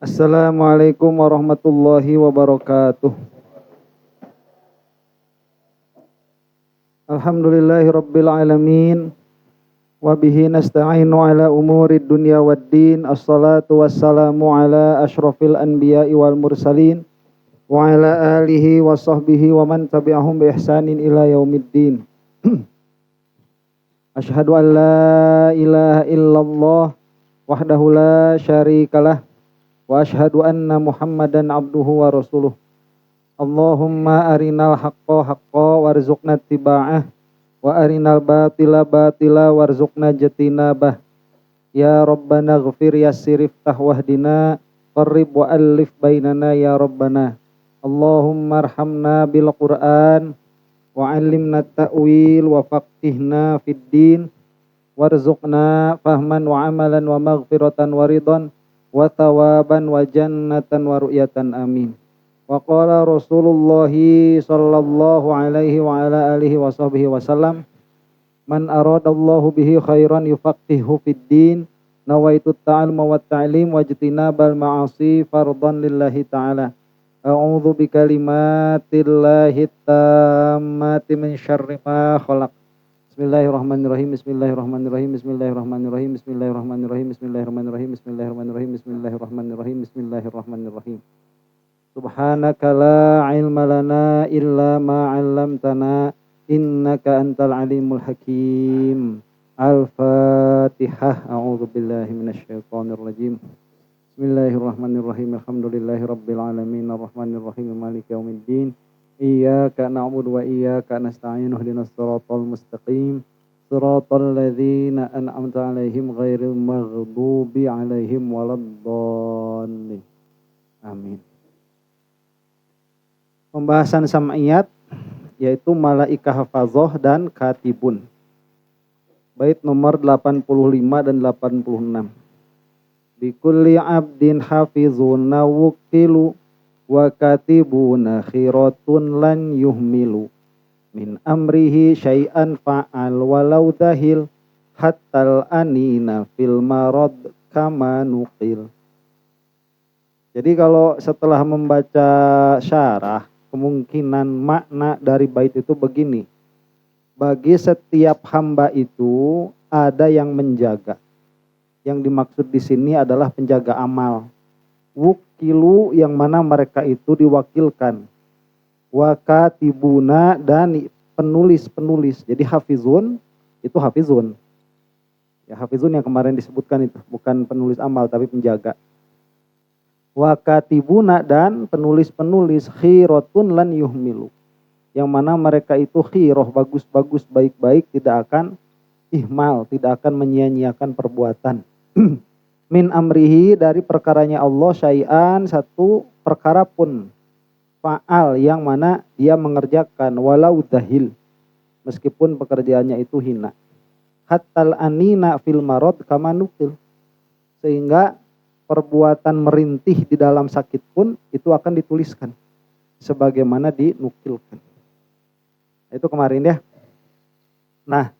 Assalamualaikum warahmatullahi wabarakatuh. Alhamdulillahirabbil alamin wa bihi nasta'inu ala umurid dunya waddin. Assalatu wassalamu ala asyrafil anbiya'i wal mursalin wa ala alihi wa sahbihi wa man tabi'ahum bi ihsanin ila yaumiddin. Asyhadu an la ilaha illallah wahdahu la syarikalah wa asyhadu anna Muhammadan abduhu wa rasuluh. Allahumma arinal haqqa haqqa warzuqna tiba'ah wa arinal batila batila warzuqna jatinabah. Ya Rabbana ghfir yassir iftah wahdina qarrib wa alif bainana ya Rabbana. Allahumma arhamna bil Qur'an wa 'allimna ta'wil wa faqihna fid din warzuqna fahman wa amalan wa maghfiratan wa ridhan wa thawaban wa jannatan wa ru'yatan amin. Wa qala Rasulullah sallallahu alaihi wa ala alihi wa sahbihi wasallam, man aradallahu bihi khairan yufaqihu fid din, nawaitu ta'alluma wa ta'lim wa jitinabal ma'asi fardan lillahi ta'ala. A'udzu bikalimatillahi tammati min syarri ma khalaq. Bismillahirrahmanirrahim. Bismillahirrahmanirrahim. Bismillahirrahmanirrahim. Bismillahirrahmanirrahim. Bismillahirrahmanirrahim. Bismillahirrahmanirrahim. Bismillahirrahmanirrahim. Bismillahirrahmanirrahim. Subhanaka la ilma lana illa ma 'allamtana innaka antal alimul hakim. Al-Fatihah. A'udzu billahi minasyaitonir rajim. Bismillahirrahmanirrahim. Alhamdulillahirabbil alamin arrahmanir rahim maliki yaumiddin. Iyyaka na'budu wa iyyaka nasta'in. Ihdinas siratal mustaqim. Siratal ladzina an'amta 'alaihim ghairil maghdubi 'alaihim waladdallin. Amin. Pembahasan sam'iyat yaitu malaikah hafazah dan katibun. Bait nomor 85 dan 86. Bikulli 'abdin hafizuna wukilu wa katibuna khiratun lan yuhmilu min amrihi syai'an fa'al walau dahil hattal anina fil marad kama nuqil. Jadi kalau setelah membaca syarah, kemungkinan makna dari bait itu begini. Bagi setiap hamba itu ada yang menjaga. Yang dimaksud di sini adalah penjaga amal. Wukilu yang mana mereka itu diwakilkan. Wakatibuna dan penulis-penulis. Jadi hafizun itu hafizun. Ya hafizun yang kemarin disebutkan itu. Bukan penulis amal tapi penjaga. Wakatibuna dan penulis-penulis khiratun lan yuhmilu. Yang mana mereka itu khiroh, bagus-bagus, baik-baik, tidak akan ihmal, tidak akan menyia-nyiakan perbuatan. Min amrihi dari perkaranya Allah syai'an satu perkara pun. Fa'al yang mana dia mengerjakan walau dahil. Meskipun pekerjaannya itu hina. Hattal anina fil marad kama nukil. Sehingga perbuatan merintih di dalam sakit pun itu akan dituliskan sebagaimana dinukilkan. Itu kemarin ya. Nah,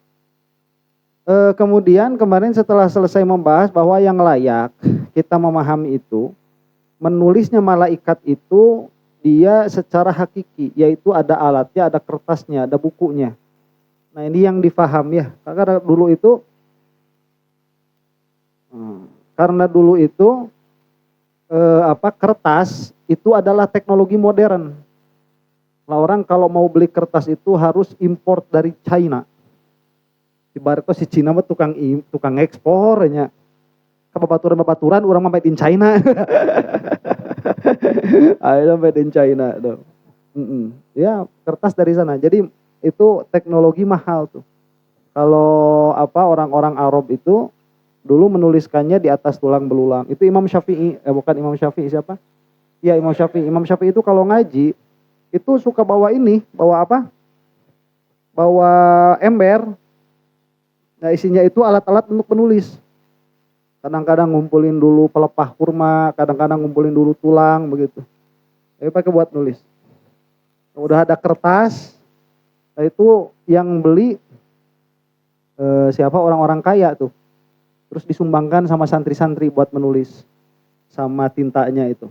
kemudian kemarin setelah selesai membahas bahwa yang layak kita memahami itu, menulisnya malaikat itu dia secara hakiki, yaitu ada alatnya, ada kertasnya, ada bukunya. Nah, ini yang difaham ya. Karena dulu itu kertas itu adalah teknologi modern. Nah, orang kalau mau beli kertas itu harus import dari China. Ibaratnya si Cina mah tukang ekspornya. Babaturan orang mah made in China. Ayo made in China tuh. Ya, kertas dari sana. Jadi itu teknologi mahal tuh. Kalau orang-orang Arab itu dulu menuliskannya di atas tulang belulang. Itu Imam Syafi'i, bukan Imam Syafi'i siapa? Ya Imam Syafi'i. Imam Syafi'i itu kalau ngaji itu suka bawa Bawa ember. Nah, isinya itu alat-alat untuk menulis. Kadang-kadang ngumpulin dulu pelepah kurma, kadang-kadang ngumpulin dulu tulang begitu. Tapi pakai buat nulis. Udah ada kertas. Nah, itu yang beli siapa orang-orang kaya tuh. Terus disumbangkan sama santri-santri buat menulis. sama tintanya itu.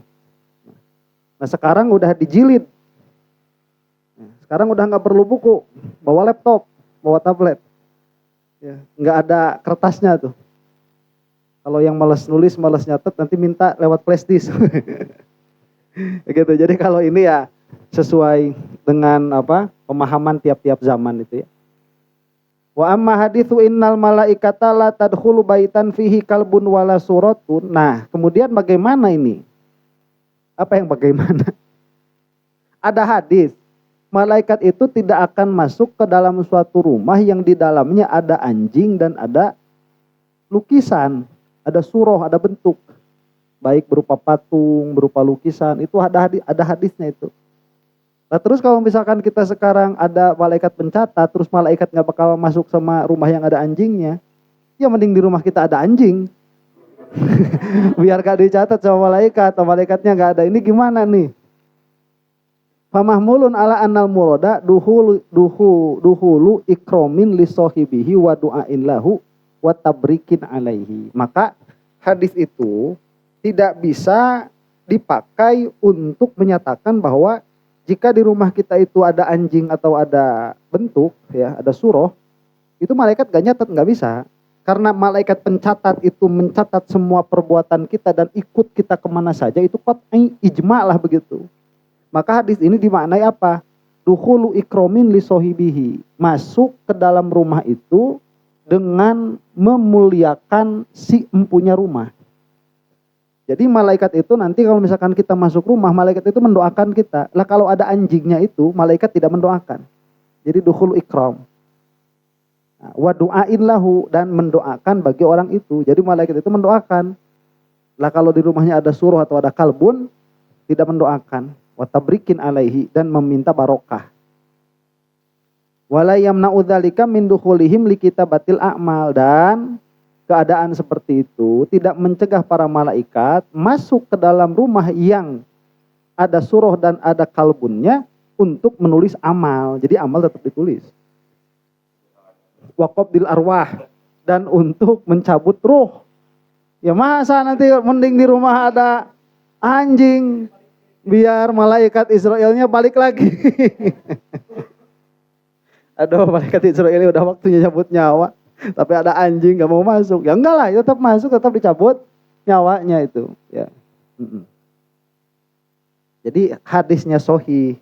Nah sekarang udah dijilid. Sekarang udah nggak perlu buku, bawa laptop, bawa tablet. Ya, nggak ada kertasnya tuh. Kalau yang malas nulis, malas nyatet, nanti minta lewat flash disk. Gitu. Jadi kalau ini ya sesuai dengan pemahaman tiap-tiap zaman itu ya. Wa amma hadithu innal malaikata la tadkhulu baitan fihi kalbun wala suratun. Nah, kemudian bagaimana ini? Apa yang bagaimana? Ada hadis, malaikat itu tidak akan masuk ke dalam suatu rumah yang di dalamnya ada anjing dan ada lukisan, ada surah, ada bentuk. Baik berupa patung, berupa lukisan, itu ada hadisnya itu. Nah terus kalau misalkan kita sekarang ada malaikat pencatat, terus malaikat nggak bakal masuk sama rumah yang ada anjingnya, ya mending di rumah kita ada anjing. Biar gak dicatat sama malaikat, atau malaikatnya nggak ada. Ini gimana nih? Famahmulun ala annal murada duhulu ikromin li sohibihi wa du'ain lahu wa tabrikin alaihi. Maka hadis itu tidak bisa dipakai untuk menyatakan bahwa jika di rumah kita itu ada anjing atau ada bentuk, ya, ada surah, itu malaikat gak nyatet, gak bisa. Karena malaikat pencatat itu mencatat semua perbuatan kita dan ikut kita kemana saja, itu qat'i ijma' lah begitu. Maka hadis ini dimaknai apa? Dukhulu ikromin li sohibihi. Masuk ke dalam rumah itu dengan memuliakan si empunya rumah. Jadi malaikat itu nanti kalau misalkan kita masuk rumah, malaikat itu mendoakan kita. Lah kalau ada anjingnya itu, malaikat tidak mendoakan. Jadi dukhul ikram. Nah, wa du'ain lahu, dan mendoakan bagi orang itu. Jadi malaikat itu mendoakan. Lah kalau di rumahnya ada surah atau ada kalbun, tidak mendoakan. Wa tabrikin alaihi, dan meminta barokah. Wala yamna'u dzalika min dukhulihim li kitabatil a'mal, dan keadaan seperti itu tidak mencegah para malaikat masuk ke dalam rumah yang ada surah dan ada kalbunnya untuk menulis amal. Jadi amal tetap ditulis. Wa qabdil arwah, dan untuk mencabut ruh. Ya masa nanti mending di rumah ada anjing biar malaikat Israelnya balik lagi. Aduh, malaikat Israel ini udah waktunya cabut nyawa. Tapi ada anjing gak mau masuk. Ya enggak lah, tetap masuk, tetap dicabut nyawanya itu. Ya. Jadi hadisnya sahih.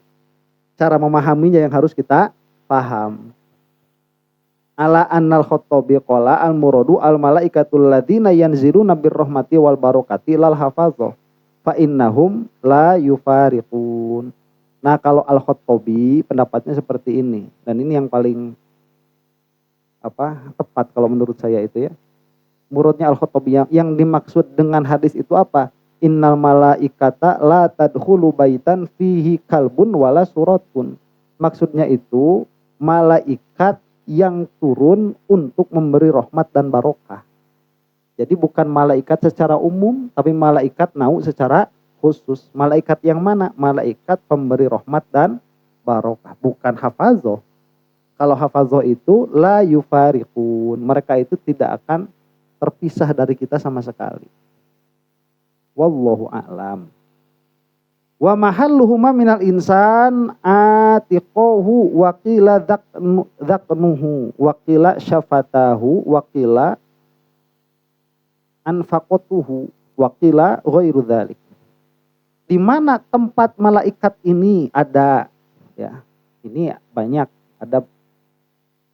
Cara memahaminya yang harus kita paham. Ala annal khotobi qola al muradu al malaikatul ladina yanziluna birrahmati wal barakati lal hafazah. Fa innahum la yufariqun. Nah kalau al-khotobi pendapatnya seperti ini. Dan ini yang paling tepat kalau menurut saya itu ya. Muradnya al-khotobi yang dimaksud dengan hadis itu apa? Innal malaikata la tadkhulu baitan fihi kalbun wala suratun. Maksudnya itu malaikat yang turun untuk memberi rahmat dan barokah. Jadi bukan malaikat secara umum, tapi malaikat nau secara khusus. Malaikat yang mana? Malaikat pemberi rahmat dan barokah, bukan hafazoh. Kalau hafazoh itu la yufariqun, mereka itu tidak akan terpisah dari kita sama sekali. Wallahu a'lam. Wa mahalluhuma minal insan atiqahu wa qila dhaqnuhu wa qila syafatahu wa qila anfaqatuhu wa qila ghairu dzalik. Di mana tempat malaikat ini ada, ya. Ini banyak, ada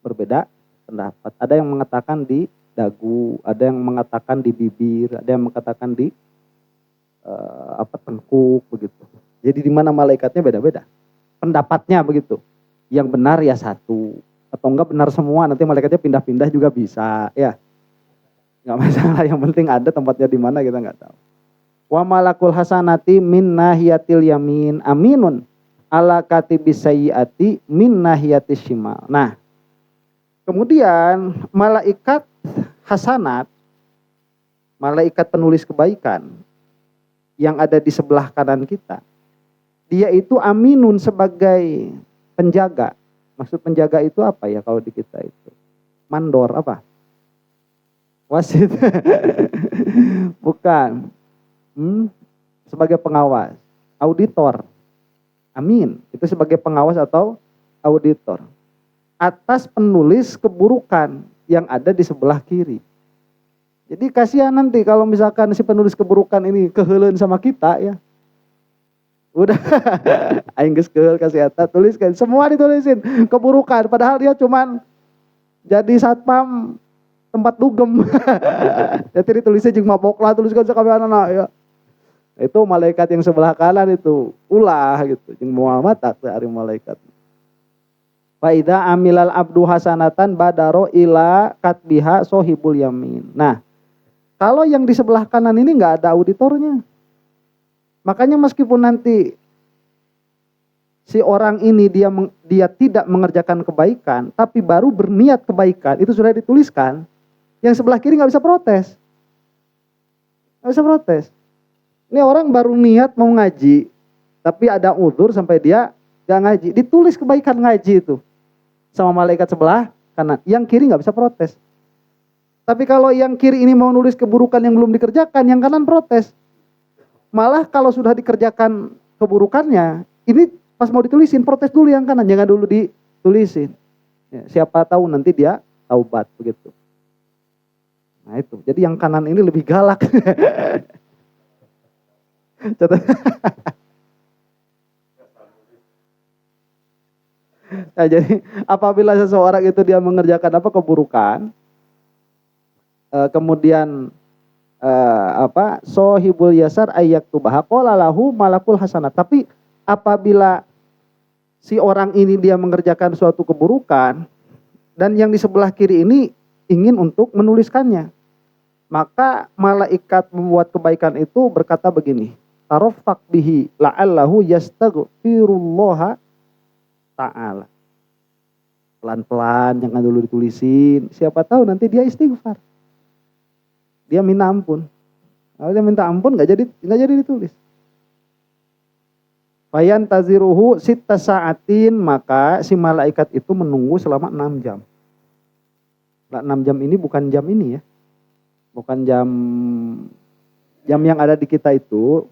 berbeda pendapat. Ada yang mengatakan di dagu, ada yang mengatakan di bibir, ada yang mengatakan di tengkuk begitu. Jadi di mana malaikatnya beda-beda. Pendapatnya begitu. Yang benar ya satu, atau enggak benar semua, nanti malaikatnya pindah-pindah juga bisa, ya. Enggak masalah, yang penting ada tempatnya di mana kita enggak tahu. Wa malakul hasanati min nahiyatil yamin aminun ala katibis sayyiati min nahiyatis shimal. Nah, kemudian malaikat hasanat, malaikat penulis kebaikan yang ada di sebelah kanan kita, dia itu aminun sebagai penjaga. Maksud penjaga itu apa ya kalau di kita itu? Mandor apa? Wasit. Bukan. sebagai pengawas, auditor. Amin. Itu sebagai pengawas atau auditor atas penulis keburukan yang ada di sebelah kiri. Jadi kasihan nanti kalau misalkan si penulis keburukan ini keheuleun sama kita ya. Udah aing geus keheul kasih eta tuliskan, semua ditulisin keburukan padahal dia cuman jadi satpam tempat dugem. Jadi ditulisnya jeung mabok lah tuliskan sakabehana ya. Itu malaikat yang sebelah kanan itu ulah gitu jeung moal mata teh ari malaikat. Fa idza amilal abdu hasanatan badaro ila katbiha sohibul yamin. Nah, kalau yang di sebelah kanan ini enggak ada auditornya. Makanya meskipun nanti si orang ini dia tidak mengerjakan kebaikan, tapi baru berniat kebaikan, itu sudah dituliskan, yang sebelah kiri nggak bisa protes. Nggak bisa protes. Ini orang baru niat mau ngaji, tapi ada uzur sampai dia nggak ngaji. Ditulis kebaikan ngaji itu sama malaikat sebelah kanan. Yang kiri nggak bisa protes. Tapi kalau yang kiri ini mau nulis keburukan yang belum dikerjakan, yang kanan protes. Malah kalau sudah dikerjakan keburukannya, ini pas mau ditulisin, protes dulu yang kanan, jangan dulu ditulisin. Ya, siapa tahu nanti dia taubat begitu. Nah itu, jadi yang kanan ini lebih galak. Nah, jadi apabila seseorang itu dia mengerjakan keburukan, kemudian sohibul yasar ayyak tubaha qala lahu malakul hasanat. Tapi apabila si orang ini dia mengerjakan suatu keburukan dan yang di sebelah kiri ini ingin untuk menuliskannya, maka malaikat membuat kebaikan itu berkata begini, tarafaq bihi la'allahu yastaghfirullah ta'ala. Pelan-pelan, jangan dulu ditulisin, siapa tahu nanti dia istighfar. Dia minta ampun. Kalau dia minta ampun nggak jadi ditulis. Fayan taziruhu sitta sa'atin, maka si malaikat itu menunggu selama 6 jam. Nah, 6 jam ini bukan jam ini ya. Bukan jam yang ada di kita itu,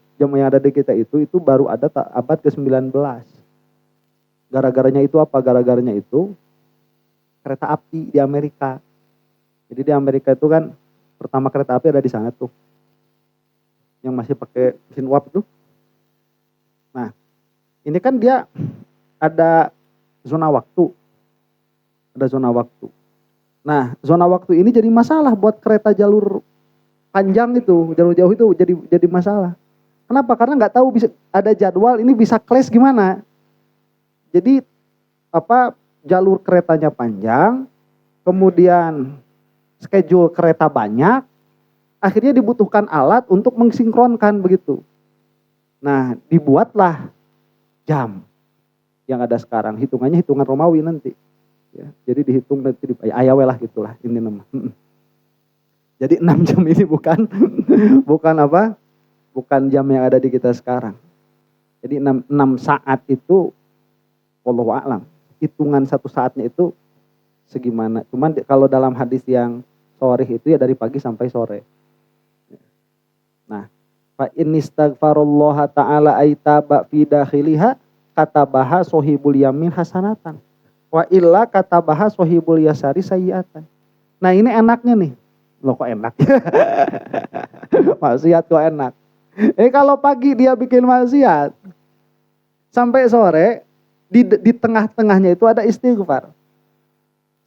itu baru ada abad ke-19. Gara-garanya itu apa? Gara-garanya itu kereta api di Amerika. Jadi di Amerika itu kan pertama kereta api ada di sana tuh. Yang masih pakai mesin uap tuh. Nah, ini kan dia ada zona waktu. Ada zona waktu. Nah, zona waktu ini jadi masalah buat kereta jalur panjang itu, jalur jauh itu jadi masalah. Kenapa? Karena nggak tahu bisa ada jadwal ini bisa clash gimana. Jadi jalur keretanya panjang, kemudian schedule kereta banyak, akhirnya dibutuhkan alat untuk mensinkronkan begitu. Nah, dibuatlah jam yang ada sekarang. Hitungannya hitungan Romawi nanti. Ya, jadi dihitung nanti ayawe lah gitulah ini nama. Jadi 6 jam ini bukan jam yang ada di kita sekarang. Jadi 6 saat itu wallahu a'lam. Hitungan 1 saatnya itu segimana. Cuman kalau dalam hadis yang sore itu ya dari pagi sampai sore. Nah, fa in istaghfarullaha ta'ala aitaba fi dakhiliha katabaha sohibul yamin hasanatan. Wa illa katabaha sohibul yasari sayyiatan. Nah, ini enaknya nih. Loh kok enak? Maksiat kok enak. Kalau pagi dia bikin maksiat sampai sore di tengah-tengahnya itu ada istighfar.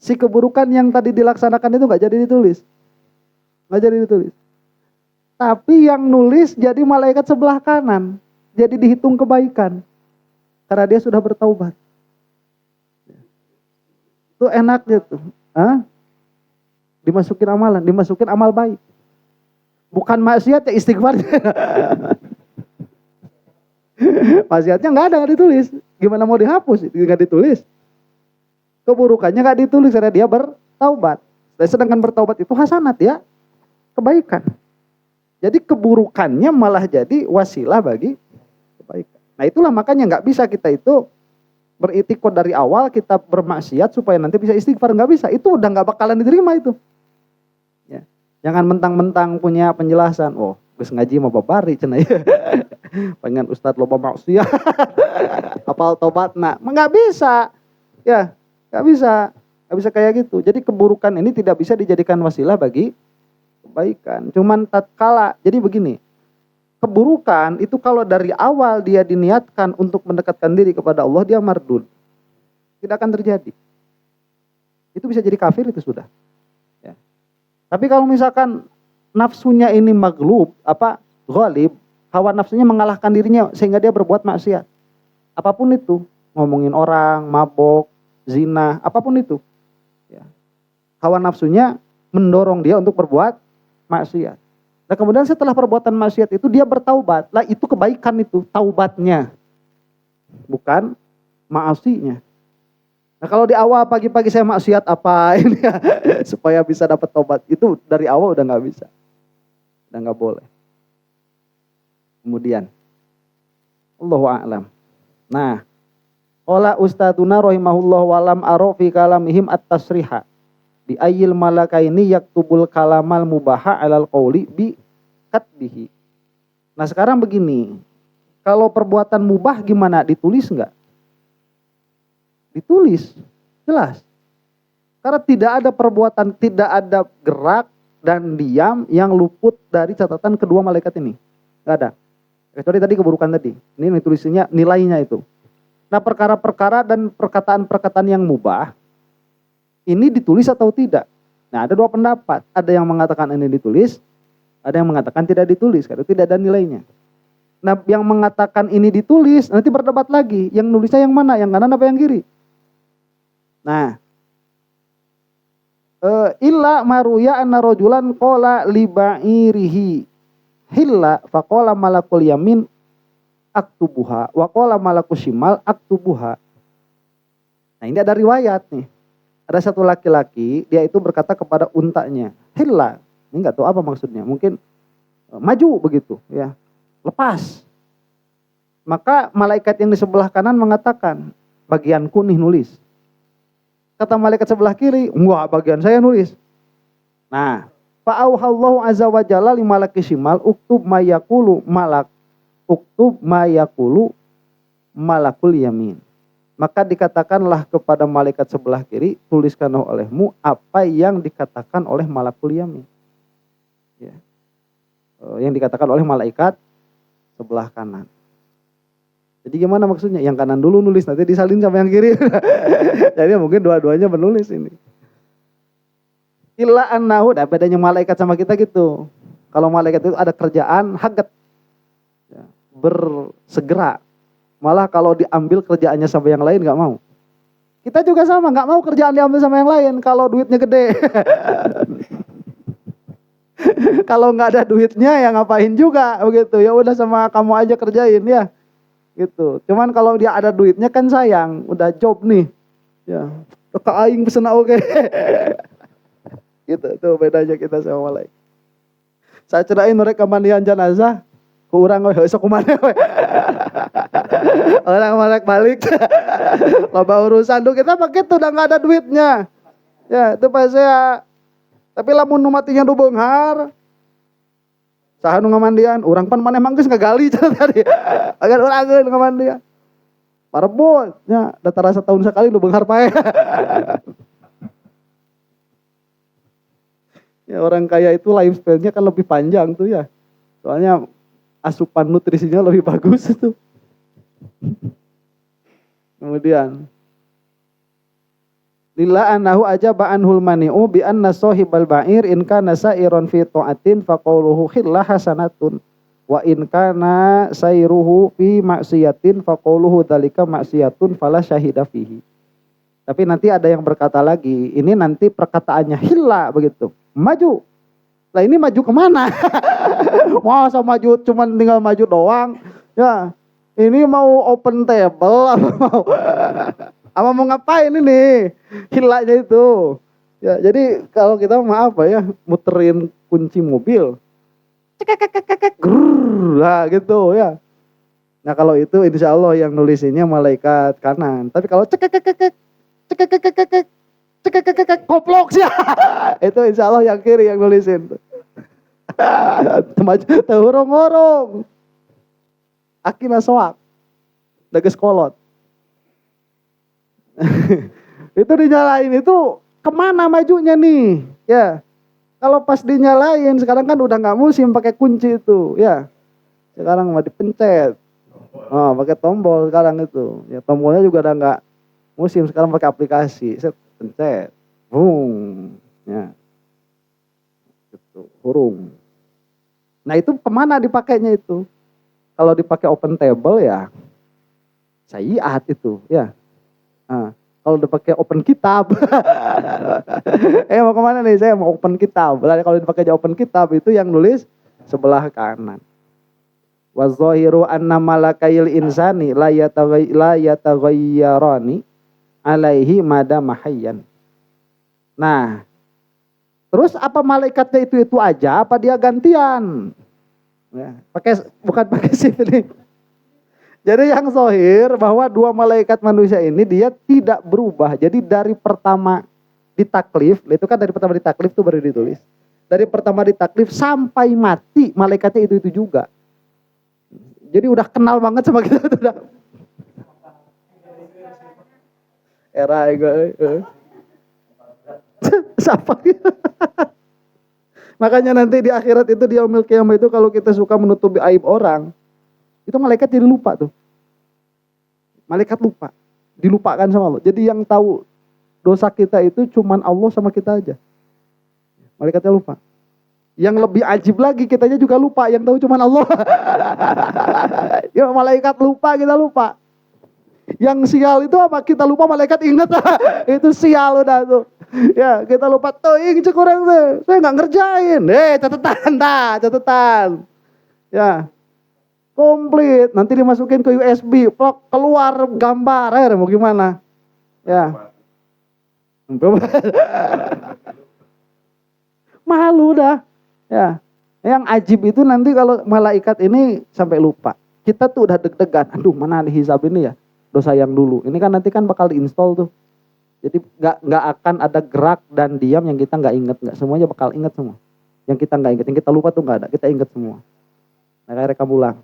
Si keburukan yang tadi dilaksanakan itu nggak jadi ditulis. Tapi yang nulis jadi malaikat sebelah kanan. Jadi dihitung kebaikan. Karena dia sudah bertaubat. Itu enaknya tuh. Dimasukin amal baik. Bukan maksiat ya istighfar. Maksiatnya nggak ditulis. Gimana mau dihapus? Nggak ditulis. Keburukannya nggak ditulis karena dia bertaubat. Sedangkan bertaubat itu hasanat ya, kebaikan. Jadi keburukannya malah jadi wasilah bagi kebaikan. Nah itulah makanya nggak bisa kita itu beritikad dari awal kita bermaksiat supaya nanti bisa istighfar, nggak bisa. Itu udah nggak bakalan diterima itu. Ya. Jangan mentang-mentang punya penjelasan. Oh Geus ngaji mah babari cenah ya. Pengen ustad loba maksiat. Apal tobatna. Enggak bisa. Ya, enggak bisa. Enggak bisa kayak gitu. Jadi keburukan ini tidak bisa dijadikan wasilah bagi kebaikan. Cuman tatkala. Jadi begini. Keburukan itu kalau dari awal dia diniatkan untuk mendekatkan diri kepada Allah, dia mardud. Tidak akan terjadi. Itu bisa jadi kafir itu sudah. Ya. Tapi kalau misalkan nafsunya ini maghlub, ghalib, hawa nafsunya mengalahkan dirinya sehingga dia berbuat maksiat. Apapun itu, ngomongin orang, mabok, zina, apapun itu. Ya. Hawa nafsunya mendorong dia untuk berbuat maksiat. Nah kemudian setelah perbuatan maksiat itu dia bertaubat. Lah itu kebaikan itu, taubatnya. Bukan maasinya. Nah kalau di awal pagi-pagi saya maksiat apa ini ya, supaya bisa dapat taubat. Itu dari awal udah gak bisa. Udah gak boleh. Kemudian. Allahu a'lam. Nah. Qala ustaduna rahimahullah walam aro fi kalamihim at-tasriha. Bi ayil malakaini yaktubul kalamal mubaha alal qawli bi katbihi. Nah sekarang begini, kalau perbuatan mubah gimana? Ditulis enggak? Ditulis, jelas. Karena tidak ada perbuatan, tidak ada gerak dan diam yang luput dari catatan kedua malaikat ini. Enggak ada. Kecuali tadi keburukan tadi. Ini ditulisnya nilainya itu. Nah perkara-perkara dan perkataan-perkataan yang mubah, ini ditulis atau tidak? Nah ada dua pendapat. Ada yang mengatakan ini ditulis, ada yang mengatakan tidak ditulis, karena tidak ada nilainya. Nah yang mengatakan ini ditulis, nanti berdebat lagi. Yang nulisnya yang mana? Yang kanan apa yang kiri? Nah, illa maruya anna rajulan qala li ba'irihi hilla faqala malakul yamin aktubuha wa qala malakus shimal aktubuha. Nah ini ada riwayat nih. Ada satu laki-laki, dia itu berkata kepada untanya, hilla, ini nggak tahu apa maksudnya, mungkin maju begitu, ya, lepas. Maka malaikat yang di sebelah kanan mengatakan, bagianku nih nulis. Kata malaikat sebelah kiri, enggak, bagian saya nulis. Nah, fa'auhallahu azza wa jalla li malaki shimal uktub mayakulu malakul yamin. Maka dikatakanlah kepada malaikat sebelah kiri, tuliskanlah olehmu apa yang dikatakan oleh malakul yamin. Ya. Yang dikatakan oleh malaikat sebelah kanan. Jadi gimana maksudnya? Yang kanan dulu nulis, nanti disalin sama yang kiri. Jadi mungkin dua-duanya menulis ini. Illa annahu, nah bedanya malaikat sama kita gitu. Kalau malaikat itu ada kerjaan haget. Ya, bersegera. Malah kalau diambil kerjaannya sama yang lain gak mau. Kita juga sama, gak mau kerjaan diambil sama yang lain kalau duitnya gede. Kalau gak ada duitnya ya ngapain juga begitu. Ya udah sama kamu aja kerjain ya. Gitu. Cuman kalau dia ada duitnya kan sayang, udah job nih. Ya, teka aing pesen oke. Gitu, tuh bedanya kita sama malaikat. Saya cerain mereka mandian jenazah. Kurang we sok kumaha we. Orang balik. Loba urusan tuh kita pakai tuh udah enggak ada duitnya. Ya, itu pas saya. Tapi lamun nu matinya du beunghar. Saha nu ngamandian, urang pan maneh mah geus ngagali cenah tadi. Agar urang geus ngamandian. Parebot nya datara setahun sekali nu beunghar pae. Ya orang kaya itu lifestyle-nya kan lebih panjang tuh ya. Soalnya asupan nutrisinya lebih bagus itu. Kemudian lilla annahu ajaba anhul mani'u bi anna sahibal ba'ir in kana sa'iran fi ta'atin fa qawluhu khilla hasanatun wa in kana sayruhu fi maksiatin fa qawluhu dzalika maksiatun fala syahida fihi. Tapi nanti ada yang berkata lagi, ini nanti perkataannya hilla begitu. Maju. Lah ini maju kemana? Masa maju cuman tinggal maju doang? Ya, ini mau open table apa mau ngapain ini? Hilanya itu. Ya, jadi kalau kita maaf ya, muterin kunci mobil. Cekek lah gitu ya. Nah, kalau itu insya Allah yang nulisinnya malaikat kanan. Tapi kalau cekek koplok sih. Itu insya Allah yang kiri yang nulisin. Teu hurung-hurung. Akina soak. Dages kolot. Itu dinyalain itu kemana majunya nih? Ya. Kalau pas dinyalain sekarang kan udah nggak musim pakai kunci itu, ya. Sekarang mah dipencet. Oh, pakai tombol sekarang itu. Ya tombolnya juga udah nggak musim, sekarang pakai aplikasi. Set pencet. Bung. Ya. Gitu, hurung. Nah, itu kemana dipakainya itu? Kalau dipakai open table ya sayiat itu, ya. Nah, kalau dipakai open kitab, mau kemana nih? Saya mau open kitab. Kalau dipakai open kitab itu yang nulis sebelah kanan. Wa zahiru anna malakail insani la yataghayyarani alaihi madama hayyan. Nah, terus apa malaikatnya itu aja? Apa dia gantian? Ya, bukan pakai sif ini. Jadi yang zahir bahwa dua malaikat manusia ini dia tidak berubah. Jadi dari pertama ditaklif, itu kan dari pertama ditaklif itu baru ditulis. Dari pertama ditaklif sampai mati malaikatnya itu juga. Jadi udah kenal banget sama kita udah. Era siapa gitu. Makanya nanti di akhirat itu di yaumil qiyamah itu kalau kita suka menutupi aib orang, itu malaikat jadi lupa tuh. Malaikat lupa. Dilupakan sama Allah. Jadi yang tahu dosa kita itu cuman Allah sama kita aja. Malaikatnya lupa. Yang lebih ajib lagi kitanya juga lupa. Yang tahu cuman Allah. Ya malaikat lupa, kita lupa. Yang sial itu apa? Kita lupa, malaikat ingat. Itu sial udah tuh. Ya kita lupa. Tuh cek orang tuh. Saya gak ngerjain. Catatan. Ya. Komplit. Nanti dimasukin ke USB. Keluar gambar. Mau gimana? Ya. Malu dah. Ya. Yang ajib itu nanti kalau malaikat ini sampai lupa. Kita tuh udah deg-degan. Aduh, mana dihisab ini ya? Dosa yang dulu. Ini kan nanti kan bakal diinstal tuh. Jadi nggak akan ada gerak dan diam yang kita nggak inget, nggak semuanya bakal inget semua. Yang kita nggak inget, yang kita lupa tuh nggak ada, kita inget semua. Nah kayak rekam ulang.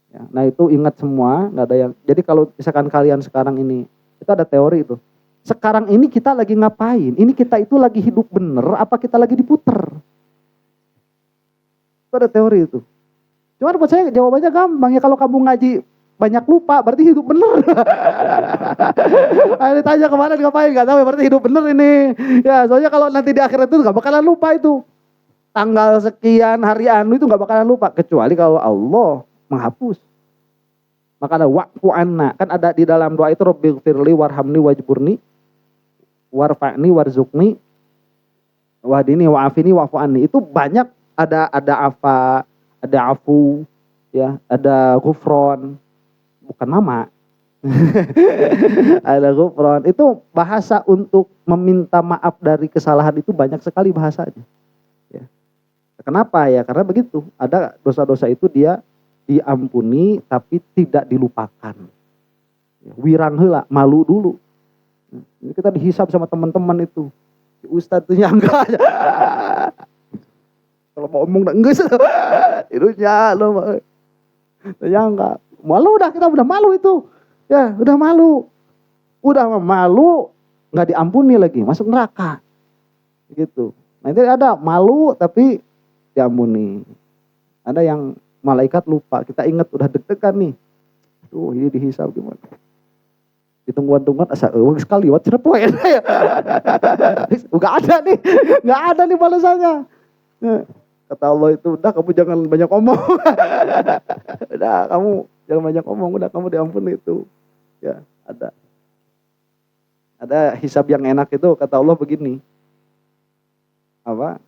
Ya, nah itu ingat semua, nggak ada yang. Jadi kalau misalkan kalian sekarang ini, itu ada teori itu. Sekarang ini kita lagi ngapain? Ini kita itu lagi hidup bener, apa kita lagi diputer? Itu ada teori itu. Cuma buat saya jawabannya gampang ya, kalau kamu ngaji banyak lupa berarti hidup bener. Ditanya kemarin ngapain nggak tahu ya, berarti hidup bener ini. Ya soalnya kalau nanti di akhirat itu nggak bakalan lupa itu. Tanggal sekian hari anu itu nggak bakalan lupa kecuali kalau Allah menghapus. Maka ada wa'fu anna, kan ada di dalam doa itu Rabbighfirli warhamni wajburni warfa'ni warzuqni wahdini wa'afini wa'fu anni. Itu banyak ada afa, ada afu, ya, ada ghufron. Bukan mama. Ada ghufron. Itu bahasa untuk meminta maaf dari kesalahan itu banyak sekali bahasanya. Ya. Kenapa ya? Karena begitu. Ada dosa-dosa itu dia diampuni tapi tidak dilupakan. Wirang heula, malu dulu. Ini kita dihisab sama teman-teman itu. Ustadz itu nyangka aja. Kalau mau ngomong enggak sih. Irunya lo nyangka. Malu udah, kita udah malu itu. Ya, udah malu. Udah malu, nggak diampuni lagi, masuk neraka. Gitu. Nah, itu ada malu tapi diampuni. Ada yang malaikat lupa, kita ingat udah deg-degan nih. Tuh, ini dihisab gimana? Ditungguan-tungguan asa sekali wat cenah poe. Enggak ada nih balasannya. Kata Allah itu, udah kamu jangan banyak omong. Udah kamu jangan banyak omong, udah kamu diampuni itu. Ya, ada. Ada hisab yang enak itu, kata Allah begini. Apa?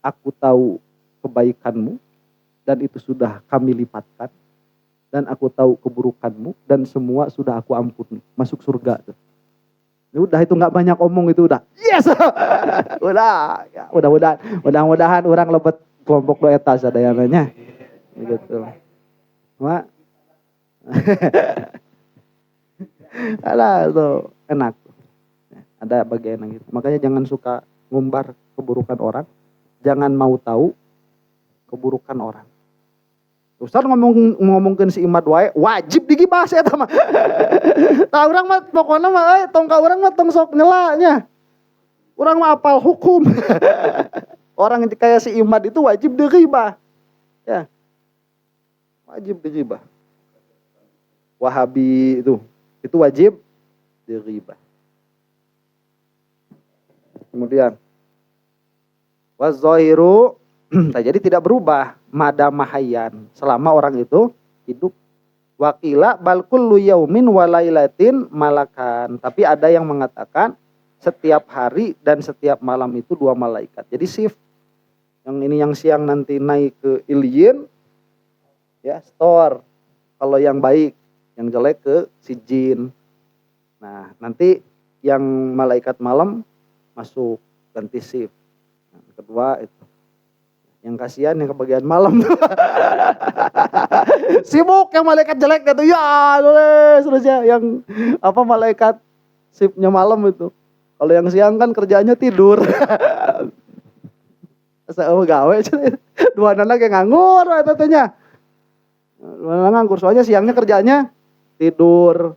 Aku tahu kebaikanmu dan itu sudah kami lipatkan. Dan aku tahu keburukanmu dan semua sudah aku ampuni. Masuk surga tuh. Ya udah itu nggak banyak omong itu udah. Yes. Udah, ya, mudah-mudahan orang lebet kelompok doa etas ada yang nanya. Gitu. Mak. Alah tuh enak. Ada bagian yang gitu. Makanya jangan suka ngumbar keburukan orang. Jangan mau tahu. keburukan orang. Ustaz ngomongkeun si imad wae wajib digibah saya mah. Tah urang mah pokona mah tong ka urang mah tong sok nyela nya. Urang mah apal hukum. Orang kayak si imad itu wajib digibah. Ya. Wajib digibah. Wahabi itu wajib digibah. Kemudian wazahiru jadi tidak berubah madamahayan selama orang itu hidup. Wakila bal kullu yaumin wa lailatin malakan. Tapi ada yang mengatakan setiap hari dan setiap malam itu 2 malaikat. Jadi shift. Yang ini yang siang nanti naik ke Ilyin ya, store. Kalau yang baik, yang jelek ke Sijin. Nah, nanti yang malaikat malam masuk ganti shift. Nah, kedua itu. Yang kasihan yang kebagian malam tuh. Sibuk yang malaikat jelek gitu. Ya, terus ya yang apa malaikat shiftnya malam itu. Kalau yang siang kan kerjanya tidur. Asa gawe dua anak yang nganggur katanya. Dua anak nganggur soalnya siangnya kerjanya tidur.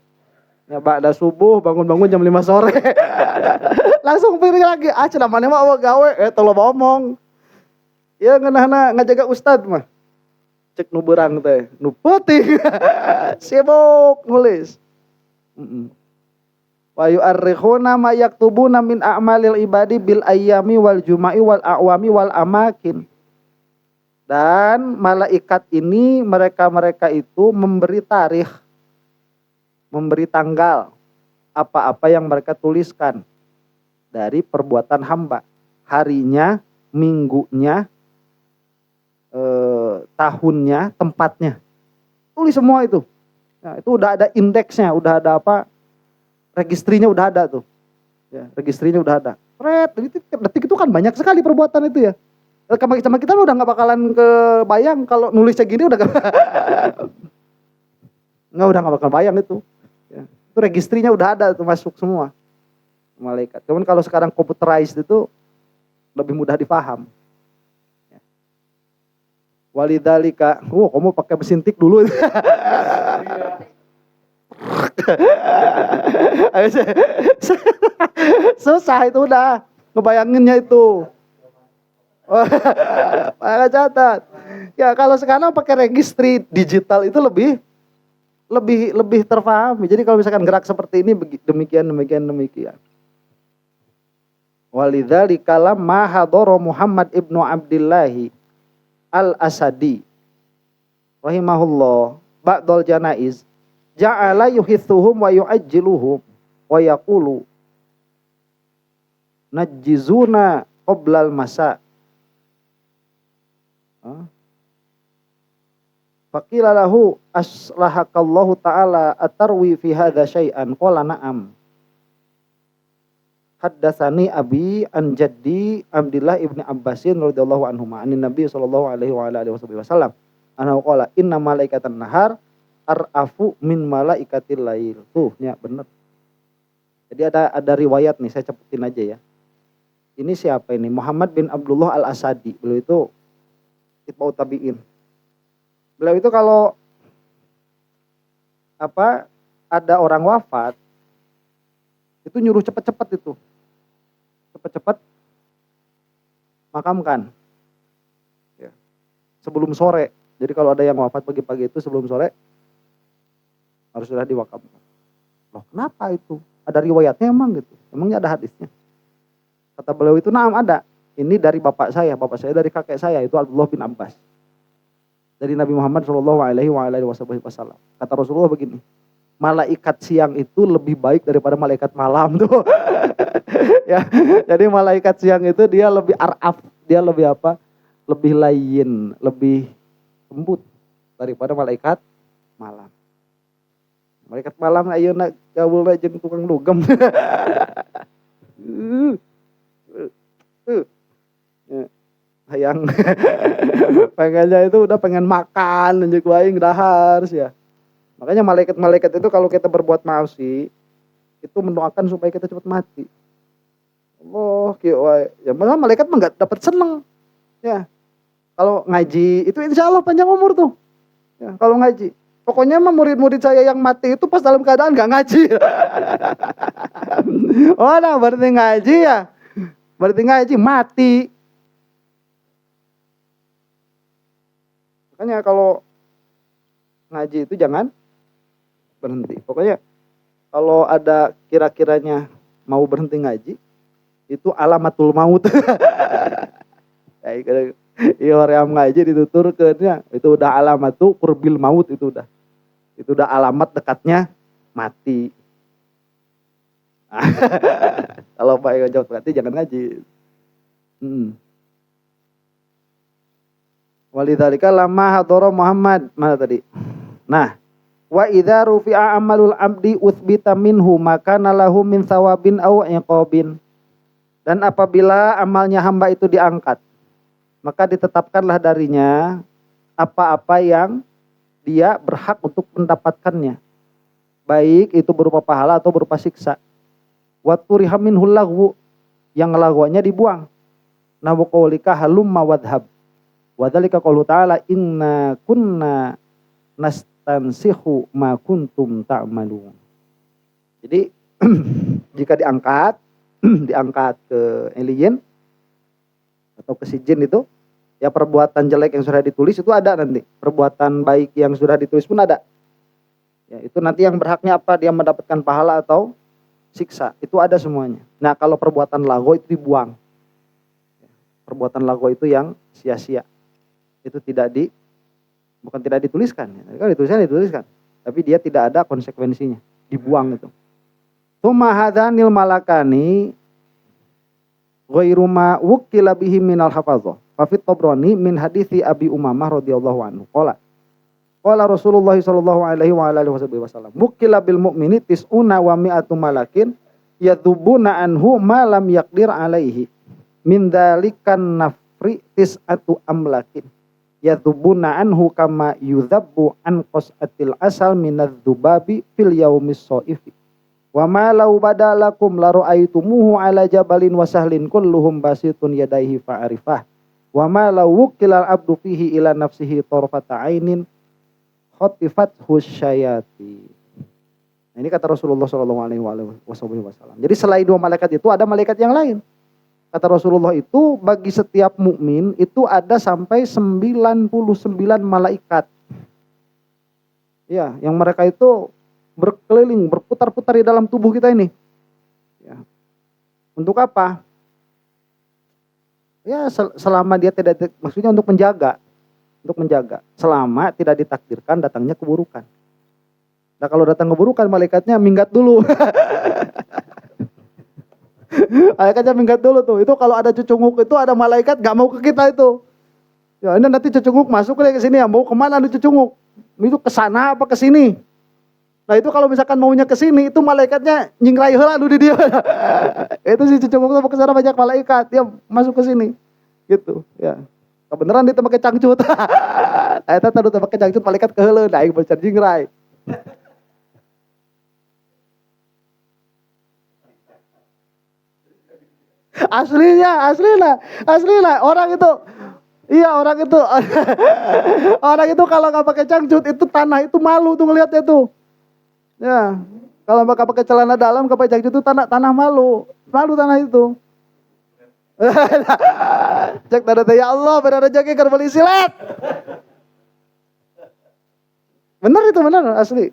Ya ba'da subuh bangun-bangun jam 5 sore. Langsung pilih lagi. Cenah maneh mah gawe tolo ngomong. Ya ngeunahna ngajaga ustad mah. Cek nu beurang teh, nu peuting. Sibuk nulis. Wa yu'arrikhuna ma yaktubuna min a'malil ibadi bil ayyami wal juma'i wal a'wami wal amakin. Dan malaikat ini mereka itu memberi tarikh, memberi tanggal apa-apa yang mereka tuliskan dari perbuatan hamba, harinya, minggunya, tahunnya, tempatnya, tulis semua itu. Nah, itu udah ada indeksnya, udah ada apa, registrinya udah ada tuh, ya, registrinya udah ada. Detik itu kan banyak sekali perbuatan itu ya. Sama kita udah nggak bakalan kebayang kalau nulisnya gini udah nggak bakal bayang itu. Ya. Itu registrinya udah ada tuh masuk semua malaikat. Cuman kalau sekarang computerized itu lebih mudah dipaham. Walidzalika, kamu pakai mesin tik dulu. Susah itu udah ngebayanginnya itu. Pakai catat. Ya kalau sekarang pakai registry digital itu lebih terpahami. Jadi kalau misalkan gerak seperti ini demikian. Walidzalika lamma hadara Muhammad ibnu Abdillahi Al-Asadi rahimahullah ba'dal janaiz ja'ala yuhithuhum wa yu'ajjiluhum wa yaqulu najjizuna qoblal masa. Faqila lahu aslahakallahu ta'ala atarwi fi hadza syai'an qala na'am. Haddatsani abi an jaddi Abdullah ibni Abbasin radhiyallahu anhuma anin Nabi sallallahu alaihi wa alihi wasallam annahu qala inna malaikatan nahar arafu min malaikatil lail. Tuh, ya benar. Jadi ada riwayat nih, saya cepetin aja ya. Ini siapa ini? Muhammad bin Abdullah Al-Asadi. Beliau itu itba'u tabi'in. Beliau itu kalau ada orang wafat itu nyuruh cepet-cepet itu. Cepet-cepet makamkan. Ya. Sebelum sore. Jadi kalau ada yang wafat pagi-pagi itu sebelum sore harus sudah diwakamkan. Loh, kenapa itu? Ada riwayatnya emang gitu. Emangnya ada hadisnya. Kata beliau itu, "Na'am ada. Ini dari bapak saya dari kakek saya itu Abdullah bin Abbas. Dari Nabi Muhammad sallallahu alaihi wasallam." Kata Rasulullah begini, malaikat siang itu lebih baik daripada malaikat malam tuh. Ya, jadi malaikat siang itu dia lebih araf, dia lebih apa? Lebih layin, lebih lembut daripada malaikat malam. Malaikat malam ayeuna gaulna jeung tukang dugem. Hayang pengennya itu udah pengen makan nunjuk wae dahar ya. Makanya malaikat-malaikat itu kalau kita berbuat maasi itu mendoakan supaya kita cepat mati. Allah kieu wae. Ya malah malaikat mah enggak dapat seneng. Ya. Kalau ngaji itu insya Allah panjang umur tuh. Ya, kalau ngaji. Pokoknya mah murid-murid saya yang mati itu pas dalam keadaan nggak ngaji. Oh, nah berarti ngaji ya. Berarti ngaji mati. Makanya kalau ngaji itu jangan berhenti. Pokoknya kalau ada kira-kiranya mau berhenti ngaji, itu alamatul maut. Iya orang ngaji dituturkeunnya, itu udah alamatu qurbil maut itu udah. Itu udah alamat dekatnya mati. Kalau Pak jawab berarti jangan ngaji. Walidzalika lamma hadara Muhammad. Mana tadi? Nah, wa idza rufi'a amalul abdi utsbita minhu maka nalahu min thawabin aw iqabin. Dan apabila amalnya hamba itu diangkat, maka ditetapkanlah darinya apa-apa yang dia berhak untuk mendapatkannya. Baik itu berupa pahala atau berupa siksa. Wa turiha minhul lagwu, yang lagwanya dibuang. Na wa qaulika halumma wadhhab. Wa dzalika qaulu ta'ala inna kunna nastansihu ma kuntum ta'malun. Jadi jika diangkat ke alien atau ke si jin itu, ya perbuatan jelek yang sudah ditulis itu ada nanti. Perbuatan baik yang sudah ditulis pun ada. Ya, itu nanti yang berhaknya apa, dia mendapatkan pahala atau siksa, itu ada semuanya. Nah, kalau perbuatan lago itu dibuang. Perbuatan lago itu yang sia-sia. Itu bukan tidak dituliskan. Kalau dituliskan, tapi dia tidak ada konsekuensinya, dibuang itu. Tsumma hadanil malakani ghairu ma wukila bihi minal hafazah. Fa fit Tabrani min hadithi Abi Umamah radhiyallahu anhu. Qala Rasulullah sallallahu alaihi wa alihi wasallam, "Wukila bil mu'mini tis'una wa mi'atu malakin yadhubuna anhu ma lam yaqdir alaihi. Min dzalikan nafri tis'atu amlakin. Yadhubuna anhu kama yudhabbu an qas'atil asal minadz-dzubabi fil yaumis shaifi. Wa ma law badalakum la ra'aitumuhu ala jabalin wa sahlin kulluhum basitun yadayhi fa'arifah. Wa ma law wukila al-abdu fihi ila nafsihi tarfata 'ainin khotifat husyayati." Nah, ini kata Rasulullah sallallahu alaihi wasallam. Jadi selain dua malaikat itu ada malaikat yang lain. Kata Rasulullah itu bagi setiap mukmin itu ada sampai 99 malaikat. Ya, yang mereka itu berkeliling, berputar-putar di dalam tubuh kita ini. Ya. Untuk apa? Ya, selama dia tidak, maksudnya untuk menjaga. Selama tidak ditakdirkan datangnya keburukan. Nah, kalau datang keburukan, malaikatnya minggat dulu. Malaikatnya minggat dulu tuh. Itu kalau ada cucunguk itu ada malaikat gak mau ke kita itu. Ya, ini nanti cucunguk masuk ke sini ya, mau kemana nih cucunguk? Itu ke sana apa ke sini? Nah, itu kalau misalkan maunya ke sini, itu malaikatnya nyingrai heula di dia. Itu si cucunguk itu ke sana banyak malaikat, dia masuk ke sini. Gitu, ya. Kebenaran dia pakai cangcut. Eta tadi pakai cangcut malaikat ke heula, da aing becer jingrai. Aslinya orang itu, iya orang itu, orang itu kalau nggak pakai cangcut itu tanah itu malu tuh ngelihatnya tuh, ya kalau nggak pakai celana dalam nggak pakai cangcut itu tanah malu tanah itu. Cek tanda ya Allah benar aja kayak beli silat, benar itu benar asli.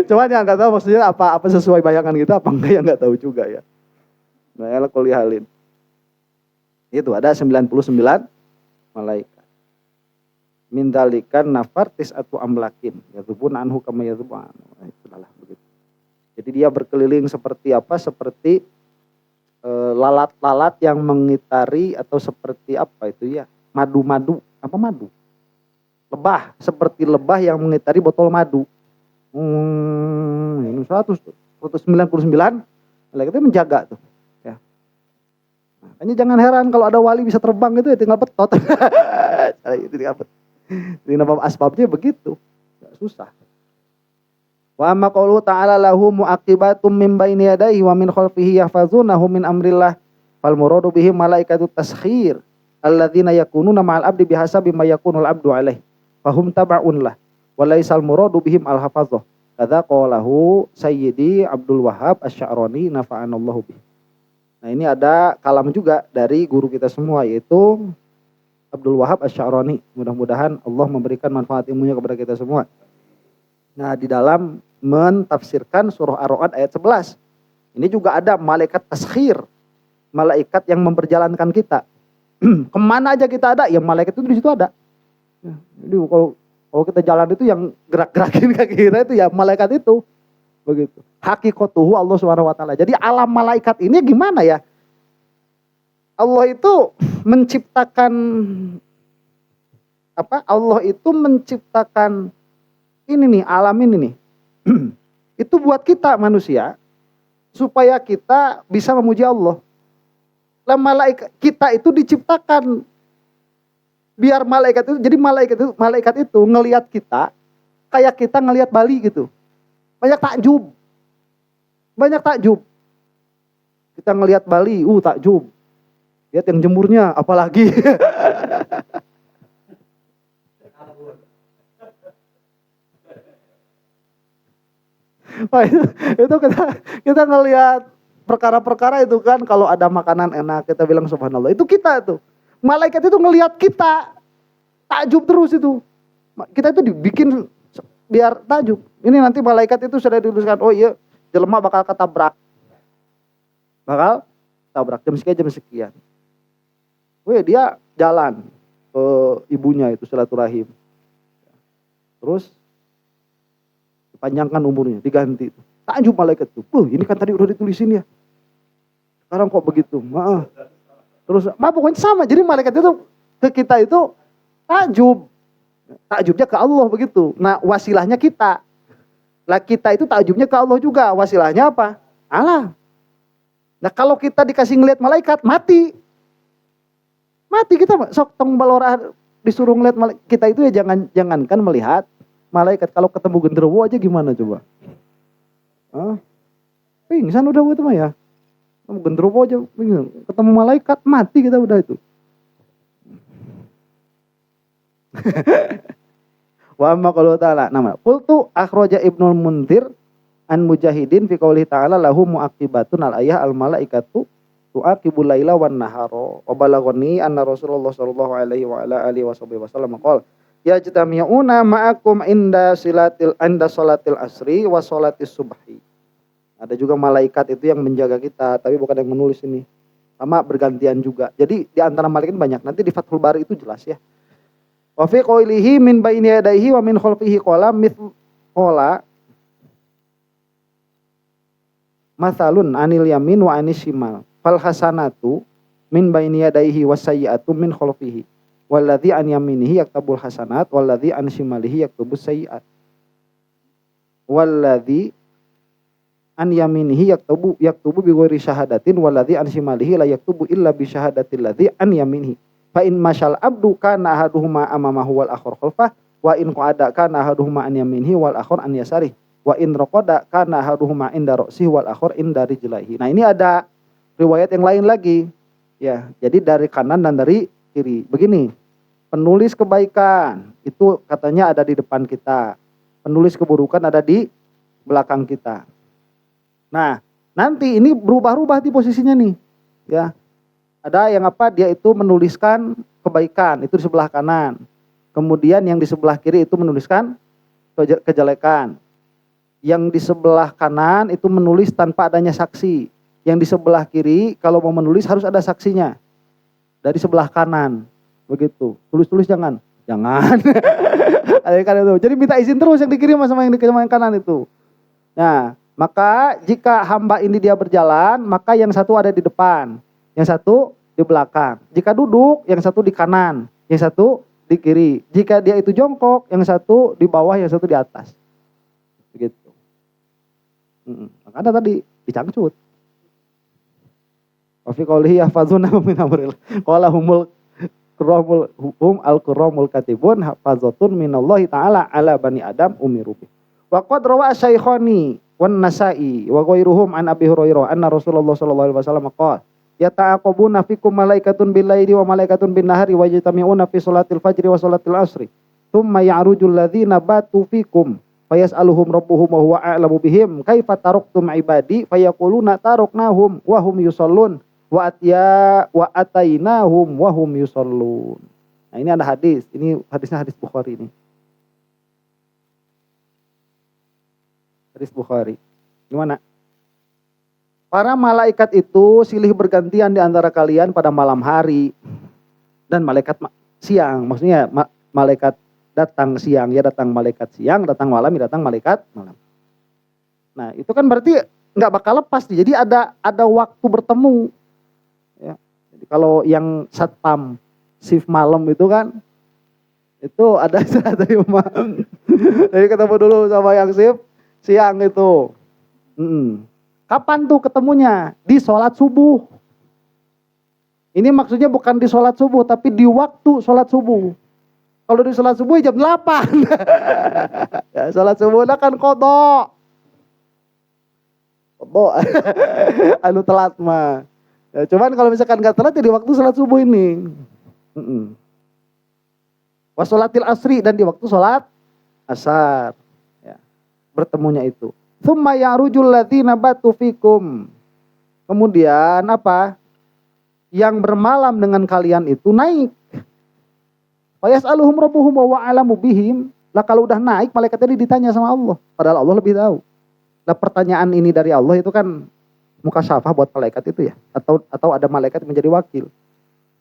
Cuman yang nggak tahu maksudnya apa sesuai bayangan kita apa enggak, yang nggak tahu juga ya. Nah, ya kulihalin. Itu ada 99 malaikat. Mindalikan nafartis atau amlakin. Yadzubun anhu kama yadzubun. Nah, itulah begitu. Jadi dia berkeliling seperti apa? Seperti lalat-lalat yang mengitari, atau seperti apa itu ya? Madu. Apa madu? Lebah, seperti lebah yang mengitari botol madu. Ini 199 malaikatnya menjaga tuh. Ya. Makanya jangan heran kalau ada wali bisa terbang itu ya tinggal petot. Itu diapet. Ini asbabnya begitu. Gak susah. Wa amma qaulu ta'ala lahu mu'aqibatum min baini yadayhi wa min khalfihi yahfazunahu min amrillah Fal muradu bihim malaikatut taskhir alladzina yakununa ma'al abdi bihasabi ma yakunul abdu alaih. Fahum taba'un lah. Walaisal muradu bihim al-hafazah. Kadza qalahu Sayyidi Abdul Wahhab Asy-Sya'rani nafa'anallahu bih. Nah, ini ada kalam juga dari guru kita semua, yaitu Abdul Wahhab Asy-Sya'rani. Mudah-mudahan Allah memberikan manfaat ilmunya kepada kita semua. Nah, di dalam mentafsirkan surah Ar-Ra'd ayat 11. Ini juga ada malaikat taskhir. Malaikat yang memperjalankan kita. Kemana aja kita ada, ya malaikat itu di situ ada. Jadi kalau kita jalan itu yang gerak-gerakin kaki kita itu ya malaikat itu. Begitu. Hakikatuhu Allah Subhanahu wa taala. Jadi alam malaikat ini gimana ya? Allah itu menciptakan apa? Allah itu menciptakan ini nih, alam ini nih. Itu buat kita manusia supaya kita bisa memuji Allah. Lah malaikat kita itu diciptakan biar malaikat itu, jadi malaikat itu ngelihat kita kayak kita ngelihat Bali gitu. Banyak takjub. Banyak takjub. Kita ngelihat Bali, takjub. Lihat yang jemurnya apalagi. Itu kita ngelihat perkara-perkara itu kan, kalau ada makanan enak kita bilang subhanallah. Itu kita tuh. Malaikat itu ngelihat kita takjub terus itu. Kita itu dibikin biar takjub. Ini nanti malaikat itu sudah dituliskan, oh iya, jelema bakal ketabrak. Bakal tabrak jam sekian. Weh, dia jalan ke ibunya itu silaturahim. Terus dipanjangkan umurnya, diganti. Takjub malaikat itu. Ini kan tadi udah ditulisin ya. Sekarang kok begitu? Maaf. Terus, pokoknya sama. Jadi malaikat itu ke kita itu takjub. Takjubnya ke Allah begitu. Nah, wasilahnya kita. Lah kita itu takjubnya ke Allah juga. Wasilahnya apa? Allah. Nah, kalau kita dikasih ngeliat malaikat, mati. Mati kita sok tong balora disuruh ngeliat malaikat. Kita itu ya jangankan melihat malaikat. Kalau ketemu genderuwo aja gimana coba? Pingsan udah itu mah ya. Ketemu genderuwo aja, ketemu malaikat mati kita udah itu. Wa amma qalu ta'ala nama qultu akhraja Ibnul Munzir an Mujahidin fi qouli ta'ala lahu muaqibatun al ayah al malaikatu tuaqibul laila wan nahara wa balaghani anna Rasulullah sallallahu alaihi wa ala alihi wasallam qala ya jatami'una ma'akum inda salatil asri wa salatis subhi. Ada juga malaikat itu yang menjaga kita, tapi bukan yang menulis ini. Sama bergantian juga. Jadi di antara malaikat banyak. Nanti di Fathul Bari itu jelas ya. Wa fi qawlihi min baini yadayhi wa min khalfihi qala mathalun anil yamin wa anis shimal fal hasanatu min baini yadayhi was sayyi'atu min khalfihi walladzi an yaminihi yaktabul hasanat walladzi an shimalihi yaktubus sayyi'at walladzi an yaminihi yaktubu bi ghairi syahadatin walladzi an shimalihi la yaktubu illa bi syahadatil ladzi an yaminihi. Fa in masyal abdu kana ahaduhuma amamahu wal akhar khalfah wa in qada kana ahaduhuma an yaminihi wal akhar an yasarihi wa in raqada kana ahaduhuma inda ra'sihi wal akhar inda rijlaihi. Nah, ini ada riwayat yang lain lagi. Ya, jadi dari kanan dan dari kiri. Begini. Penulis kebaikan itu katanya ada di depan kita. Penulis keburukan ada di belakang kita. Nah, nanti ini berubah-ubah di posisinya nih. Ya. Ada yang dia itu menuliskan kebaikan, itu di sebelah kanan. Kemudian yang di sebelah kiri itu menuliskan kejelekan. Yang di sebelah kanan itu menulis tanpa adanya saksi. Yang di sebelah kiri kalau mau menulis harus ada saksinya. Dari sebelah kanan. Begitu. Tulis-tulis jangan. Jadi minta izin terus yang dikirim sama yang kanan itu. Nah, maka jika hamba ini dia berjalan, maka yang satu ada di depan. Yang satu di belakang. Jika duduk, yang satu di kanan, yang satu di kiri. Jika dia itu jongkok, yang satu di bawah, yang satu di atas. Begitu. Maka ada tadi dicangcut. Wa fi qoulihi yahfazuna min amrillah. Qala humul al-kuramul katibun hafazatun minallahi ta'ala ala bani Adam umiru bi. Wa qad rawa Syaikhani wan Nasa'i wa ghairuhum an Abi Hurairah anna Rasulullah sallallahu alaihi wasallam qala yata'aqabuna fikum malaikatun bil-laili wa malaikatun bin-nahari wa yajtami'una fi sholatil fajri wa sholatil asri. Tsumma ya'rujul ladzina batu fikum fayas'aluhum rabbuhum wa huwa a'lamu bihim kaifa taraktum ibadi fayaquluna taraknahum wa hum yusallun wa atainahum wa hum yusallun. Nah, ini ada hadis. Ini hadisnya hadis Bukhari ini. Hadis Bukhari. Gimana? Para malaikat itu silih bergantian di antara kalian pada malam hari dan malaikat siang. Maksudnya malaikat datang siang, ya datang malaikat siang, datang malam, ya datang malaikat malam. Nah, itu kan berarti nggak bakal lepas. Jadi ada waktu bertemu. Ya. Jadi kalau yang satpam shift malam itu kan itu ada imam. Jadi ketemu dulu sama yang shift siang itu. Kapan tuh ketemunya? Di sholat subuh. Ini maksudnya bukan di sholat subuh, tapi di waktu sholat subuh. Kalau di sholat subuh jam 8. Ya, sholat subuh kan kodok. Anu telat mah. Ya, cuman kalau misalkan gak telat ya di waktu sholat subuh ini. Wasolatil asri dan di waktu sholat asar. Ya, bertemunya itu. Tsumma ya'rujul ladzina batu fikum. Kemudian apa? Yang bermalam dengan kalian itu naik. Fayas'aluhum rabbuhum wa huwa a'lamu bihim. Lah kalau udah naik malaikat tadi ditanya sama Allah, padahal Allah lebih tahu. Lah pertanyaan ini dari Allah itu kan mukasyafah buat malaikat itu ya, atau ada malaikat yang menjadi wakil.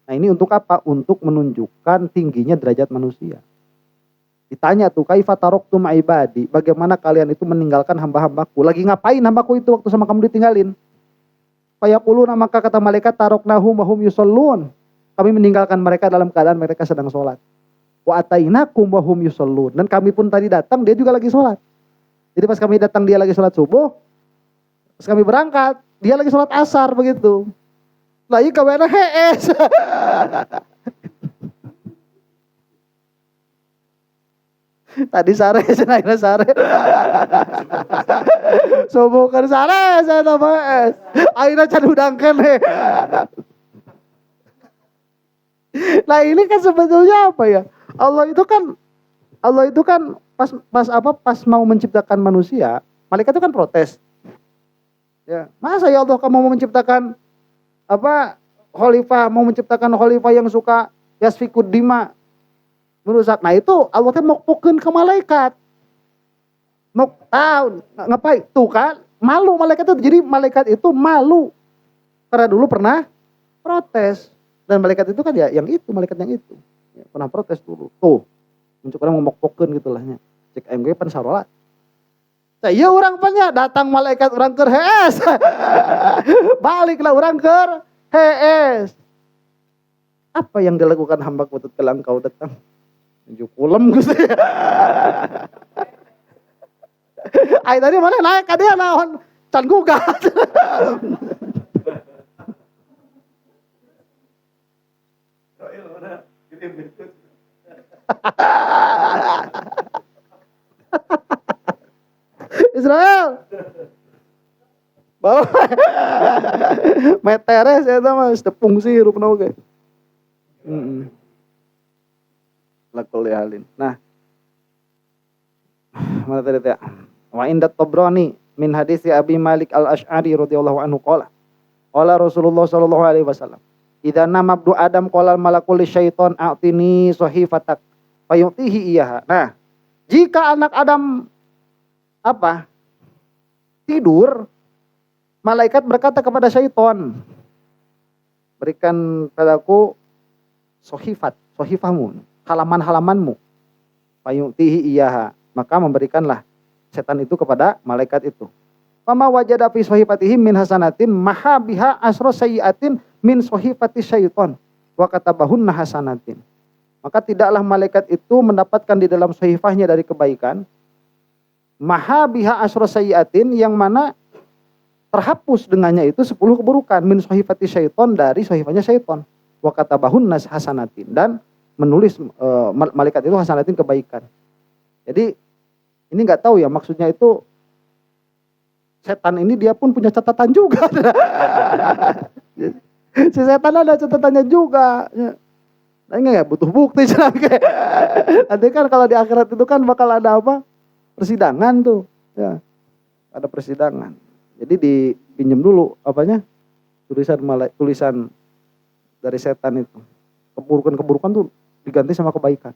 Nah, ini untuk apa? Untuk menunjukkan tingginya derajat manusia. Ditanya tuh, kaifa taraktum ibadi, bagaimana kalian itu meninggalkan hamba-hambaku? Lagi ngapain hambaku itu waktu sama kamu ditinggalin? Fayaquluna, maka kata malaikat, taraknahum wa hum yusallun. Kami meninggalkan mereka dalam keadaan mereka sedang sholat. Wa atainakum wa hum yusallun. Dan kami pun tadi datang, dia juga lagi sholat. Jadi pas kami datang dia lagi sholat subuh, pas kami berangkat dia lagi sholat asar begitu. Lagi kawena hees. Tadi sare, senangnya sare. Subuh kan sare, saya tambah es. Akhirnya can udangkan he. Nah ini kan sebetulnya apa ya? Allah itu kan pas mau menciptakan manusia, malaikat itu kan protes. Ya, masa ya Allah kamu mau menciptakan khalifah, mau menciptakan khalifah yang suka yasfikud dima, merusak. Nah itu Allah teh mau pukeun ke malaikat. Mau tahu ngapain? Tuh kan malu malaikat itu. Jadi malaikat itu malu karena dulu pernah protes. Dan malaikat itu kan ya yang itu, malaikat yang itu. Ya, pernah protes dulu. Tuh. Untuk orang mau pukeun gitu lahnya. Cek MG pan sarolat. Iya orang pannya datang malaikat orang keur hees. Baliklah orang keur hees. Apa yang dilakukan hamba ku tatkala engkau datang? Nunjuk ulem Gusti. Ai tadi mana naik ka dia naon? Can gugat. Israel. Bawa. Meteres eta mah tepung sih rupna oge. Lakul halin. Nah. Mana tadi teh? Wa inda Tabrani min hadis Abi Malik Al-Asy'ari radhiyallahu anhu qala. Qala Rasulullah sallallahu alaihi wasallam, "Idza nama abdu Adam qala malakul syaiton a'tini sahifatak fayutihi iyaha." Nah, jika anak Adam tidur, malaikat berkata kepada syaiton, "Berikan padaku sohifahmu, halaman-halamanmu." Fayutihi iyaha, maka memberikanlah setan itu kepada malaikat itu. Fama wajada fi sohifatihim min hasanatin maha biha asro sayyiatin min sohifati syaiton wa katabahunna hasanatin. Maka tidaklah malaikat itu mendapatkan di dalam sohifahnya dari kebaikan maha biha asro sayyiatin, yang mana terhapus dengannya itu 10 keburukan, min sohifati syaiton, dari sohifahnya syaiton, wa katabahunna hasanatin, dan menulis malaikat itu hasanatin, kebaikan. Jadi ini nggak tahu ya maksudnya itu setan ini dia pun punya catatan juga. Si setan ada catatannya juga. Ya. Nah, enggak ya butuh bukti. Nanti kan kalau di akhirat itu kan bakal ada apa? Persidangan tuh. Ya. Ada persidangan. Jadi dipinjam dulu apanya? Tulisan dari setan itu. Keburukan-keburukan tuh diganti sama kebaikan.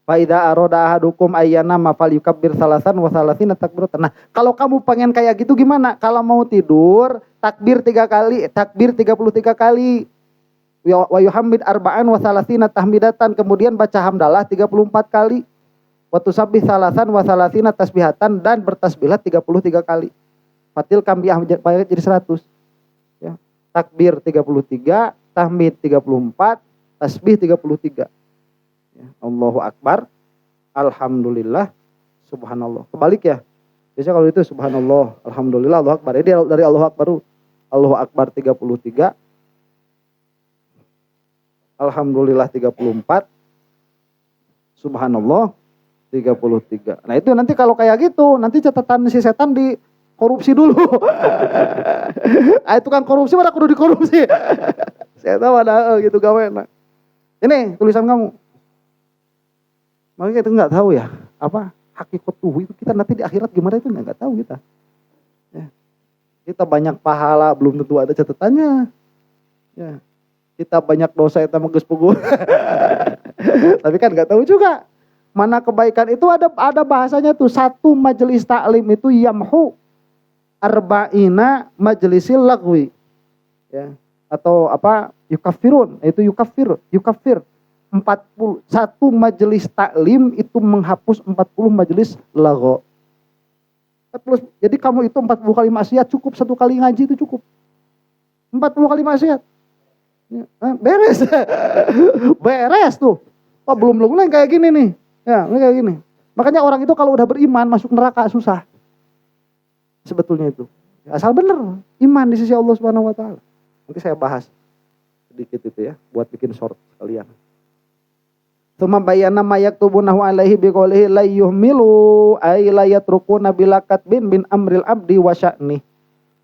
Faida aroda ahadukum ayyana mafal yukabbir salasan wa salasin takbiratan. Nah, kalau kamu pengen kayak gitu gimana? Kalau mau tidur, takbir 3 kali, takbir 33 kali. Wa yuhammid arba'an wa salasina tahmidatan, kemudian baca hamdalah 34 kali. Wa tusabbih salasan wa salasina tasbihatan, dan bertasbihlah 33 kali. Fatil kambiah jadi 100. Ya. Takbir 33, tahmid 34, tasbih 33. Ya, Allahu Akbar, Alhamdulillah, Subhanallah. Kebalik ya. Biasanya kalau itu Subhanallah, Alhamdulillah, Allahu Akbar. Jadi dari Allahu Akbar, Allahu Akbar 33, Alhamdulillah 34, Subhanallah 33. Nah itu nanti kalau kayak gitu, nanti catatan si setan di korupsi dulu. Itu kan korupsi, mana kudu dikorupsi. Saya tahu ada gitu gawe. Nah. Ini tulisan kamu. Makanya kita nggak tahu ya apa hakikat tuh itu kita nanti di akhirat gimana itu nggak tahu kita. Ya. Kita banyak pahala belum tentu ada catatannya. Ya. Kita banyak dosa itu menggeus puguh. Tapi kan nggak tahu juga mana kebaikan itu ada bahasanya tuh satu majelis taklim itu yamhu arba'ina majlisil lagwi. Ya. Atau apa yukafirun itu yukafir 41 majelis taklim itu menghapus 40 majelis lagho. Jadi kamu itu 40 kali maksiat cukup, 1 kali ngaji itu cukup. 40 kali maksiat. Beres. Beres tuh. Oh, belum yang kayak gini nih. Ya, kayak gini. Makanya orang itu kalau udah beriman masuk neraka susah. Sebetulnya itu. Asal bener iman di sisi Allah Subhanahu wa taala. Nanti saya bahas sedikit itu ya buat bikin short sekalian. Tsumma bayyana ma yaktubunahu alaihi biqoulihi la yuhmilu ay la yatrukuna bila katbin bin amril abdi wa sya'ni.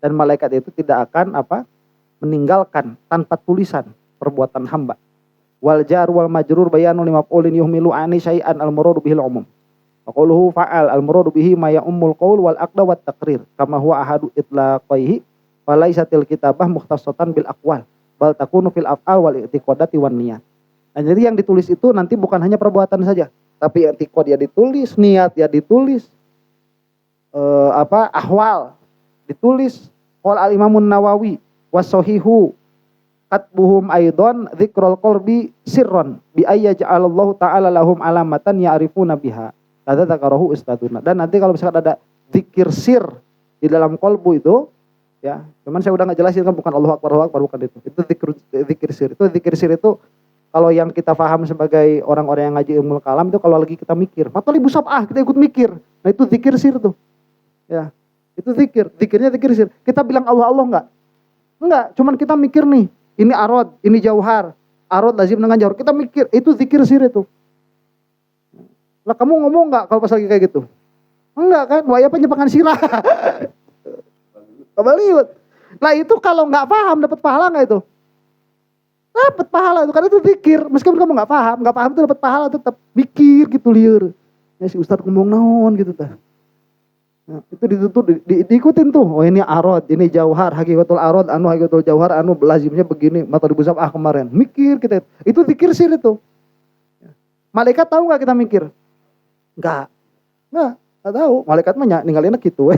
Dan malaikat itu tidak akan meninggalkan tanpa tulisan perbuatan hamba. Wal jar wal majrur bayanu limaf'ulin yuhmilu ani syai'an al muradu bihil umum. Wa qawluhu fa'al al muradu bihi ma ya'ummul qaul wal aqda wat taqrir kama huwa ahadu itlaqaihi wa laisatil kitabah mukhtassatan bil aqwal bal takunu fil af'al wal i'tiqadati wan niyat. Nah, jadi yang ditulis itu nanti bukan hanya perbuatan saja, tapi i'tiqad ya ditulis, niat ya ditulis, ahwal ditulis. Qol al Imamun Nawawi wasohihu katbuhum aidon dzikrul qalbi sirron bi ayya ja'alallahu ta'ala lahum alamatan ya'rifuna biha. Kata takarahu ustaduna. Dan nanti kalau misalkan ada zikir sir di dalam kolbu itu, ya, cuman saya udah nggak jelasin kan bukan Allahu Akbar bukan itu. Itu zikir sir. Itu zikir sir itu kalau yang kita paham sebagai orang-orang yang ngaji ilmu kalam itu kalau lagi kita mikir, matalibu sab'ah kita ikut mikir. Nah itu zikir sir tuh. Ya. Itu zikirnya zikir sir. Kita bilang Allah enggak? Enggak, cuman kita mikir nih, ini arod, ini jauhar. Arod lazim dengan jauhar. Kita mikir, itu zikir sir itu. Lah kamu ngomong enggak kalau pas lagi kayak gitu? Enggak kan? Wah, ya penyepangan sirah. Kebaliut. Nah itu kalau enggak paham dapat pahala enggak itu? Dapat pahala itu, karena itu zikir. Meskipun kamu nggak paham itu dapat pahala tetap mikir gitu liur. Ya si Ustadz ngomong naon gitu tah. Nah, itu ditutup diikutin tuh. Oh ini arod, ini jauhar, hakikatul arod, hakikatul jauhar, lazimnya begini, matalibu sab'ah kemarin. Mikir kita. Itu zikir sir itu. Malaikat tahu nggak kita mikir? Nggak tahu. Malaikat mah ninggalin gitu.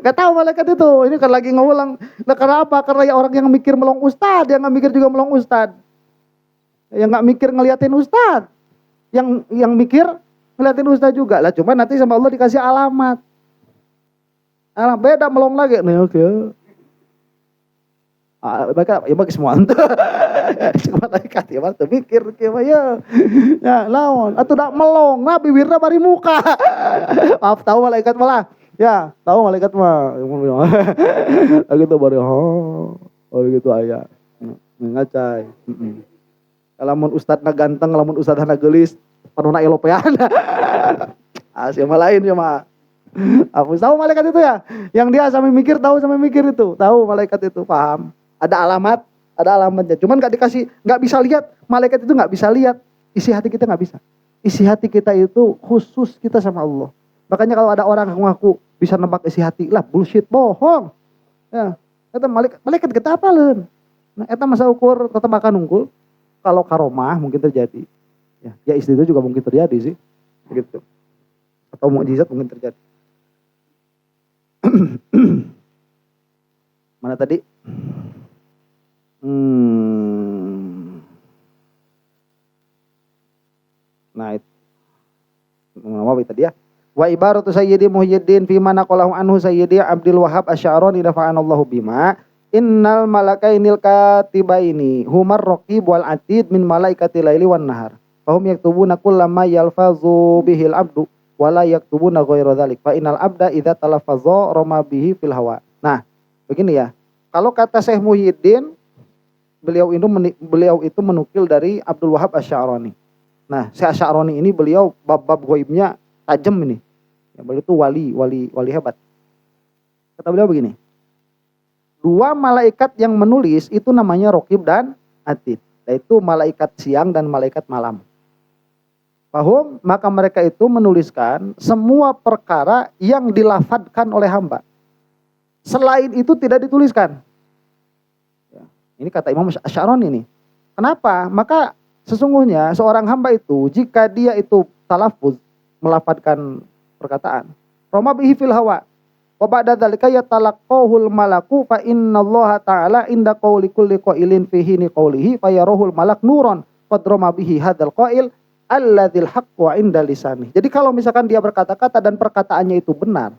Gak tahu malaikat itu. Ini kan lagi ngulang. Nah kenapa? Karena ya orang yang mikir melong ustad, yang gak mikir juga melong ustad. Yang gak mikir ngeliatin ustad, yang mikir ngeliatin ustad juga. Lah cuma nanti sama Allah dikasih alamat. Beda melong lagi. Nih oke. Mereka ya bagi semua itu. Cuma malaikat ya tuh mikir ya. Ya lawan. Atau dak melong, nah bibirnya bari muka. Maaf tahu malaikat malah. Ya, tahu malaikat mah. Gitu baru gitu aya. Ngacai. Lamun ustadna ganteng, lamun ustadna geulis, panonna elopean. Sia mah lain ya mah. Hapus. Tahu malaikat itu ya? Yang dia sampai mikir itu. Tahu malaikat itu, paham. Ada alamatnya. Cuman nggak bisa lihat. Malaikat itu nggak bisa lihat. Isi hati kita nggak bisa. Isi hati kita itu khusus kita sama Allah. Makanya kalau ada orang ngaku bisa nebak isi hati, lah bullshit, bohong. Ya, eta malaikat kita apa leun? Nah, eta masa ukur ketebakan unggul. Kalau karomah mungkin terjadi. Ya istri itu juga mungkin terjadi sih. Begitu. Atau mukjizat mungkin terjadi. Mana tadi? Nah itu. Apa tadi ya? Wa ibaratu sayyidi Muhyiddin fi mana qalahu anhu sayyidi Abdul Wahhab Asy'arani dafa'anallahu bima innal malakainil katibaini humar raqib wal atid min malaikati laili wan nahar fahum yaktubuna kullama yalfazu bihil abdu wala yaktubuna ghairu dzalik fa innal abda idza talaffaza rama bihi fil hawa. Nah, begini ya. Kalau kata Syekh Muhyiddin beliau itu menukil dari Abdul Wahhab Asy'arani. Nah, Syekh Asy'arani ini beliau bab-bab ghaibnya tajam ini. Ya, beliau itu wali hebat. Kata beliau begini. Dua malaikat yang menulis itu namanya Raqib dan Atid. Yaitu malaikat siang dan malaikat malam. Paham? Maka mereka itu menuliskan semua perkara yang dilafadkan oleh hamba. Selain itu tidak dituliskan. Ya, ini kata Imam Asy'arani ini. Kenapa? Maka sesungguhnya seorang hamba itu jika dia itu talafuz melafadkan perkataan roma bihi fil hawa wa ba'da dzalika yatalaqahul malaku fa innallaha ta'ala inda qawli kulli qailin fihi ni qawlihi fa yarahul malak nuran qad roma bihi hadzal qail alladzil haqqu 'inda lisani. Jadi kalau misalkan dia berkata-kata dan perkataannya itu benar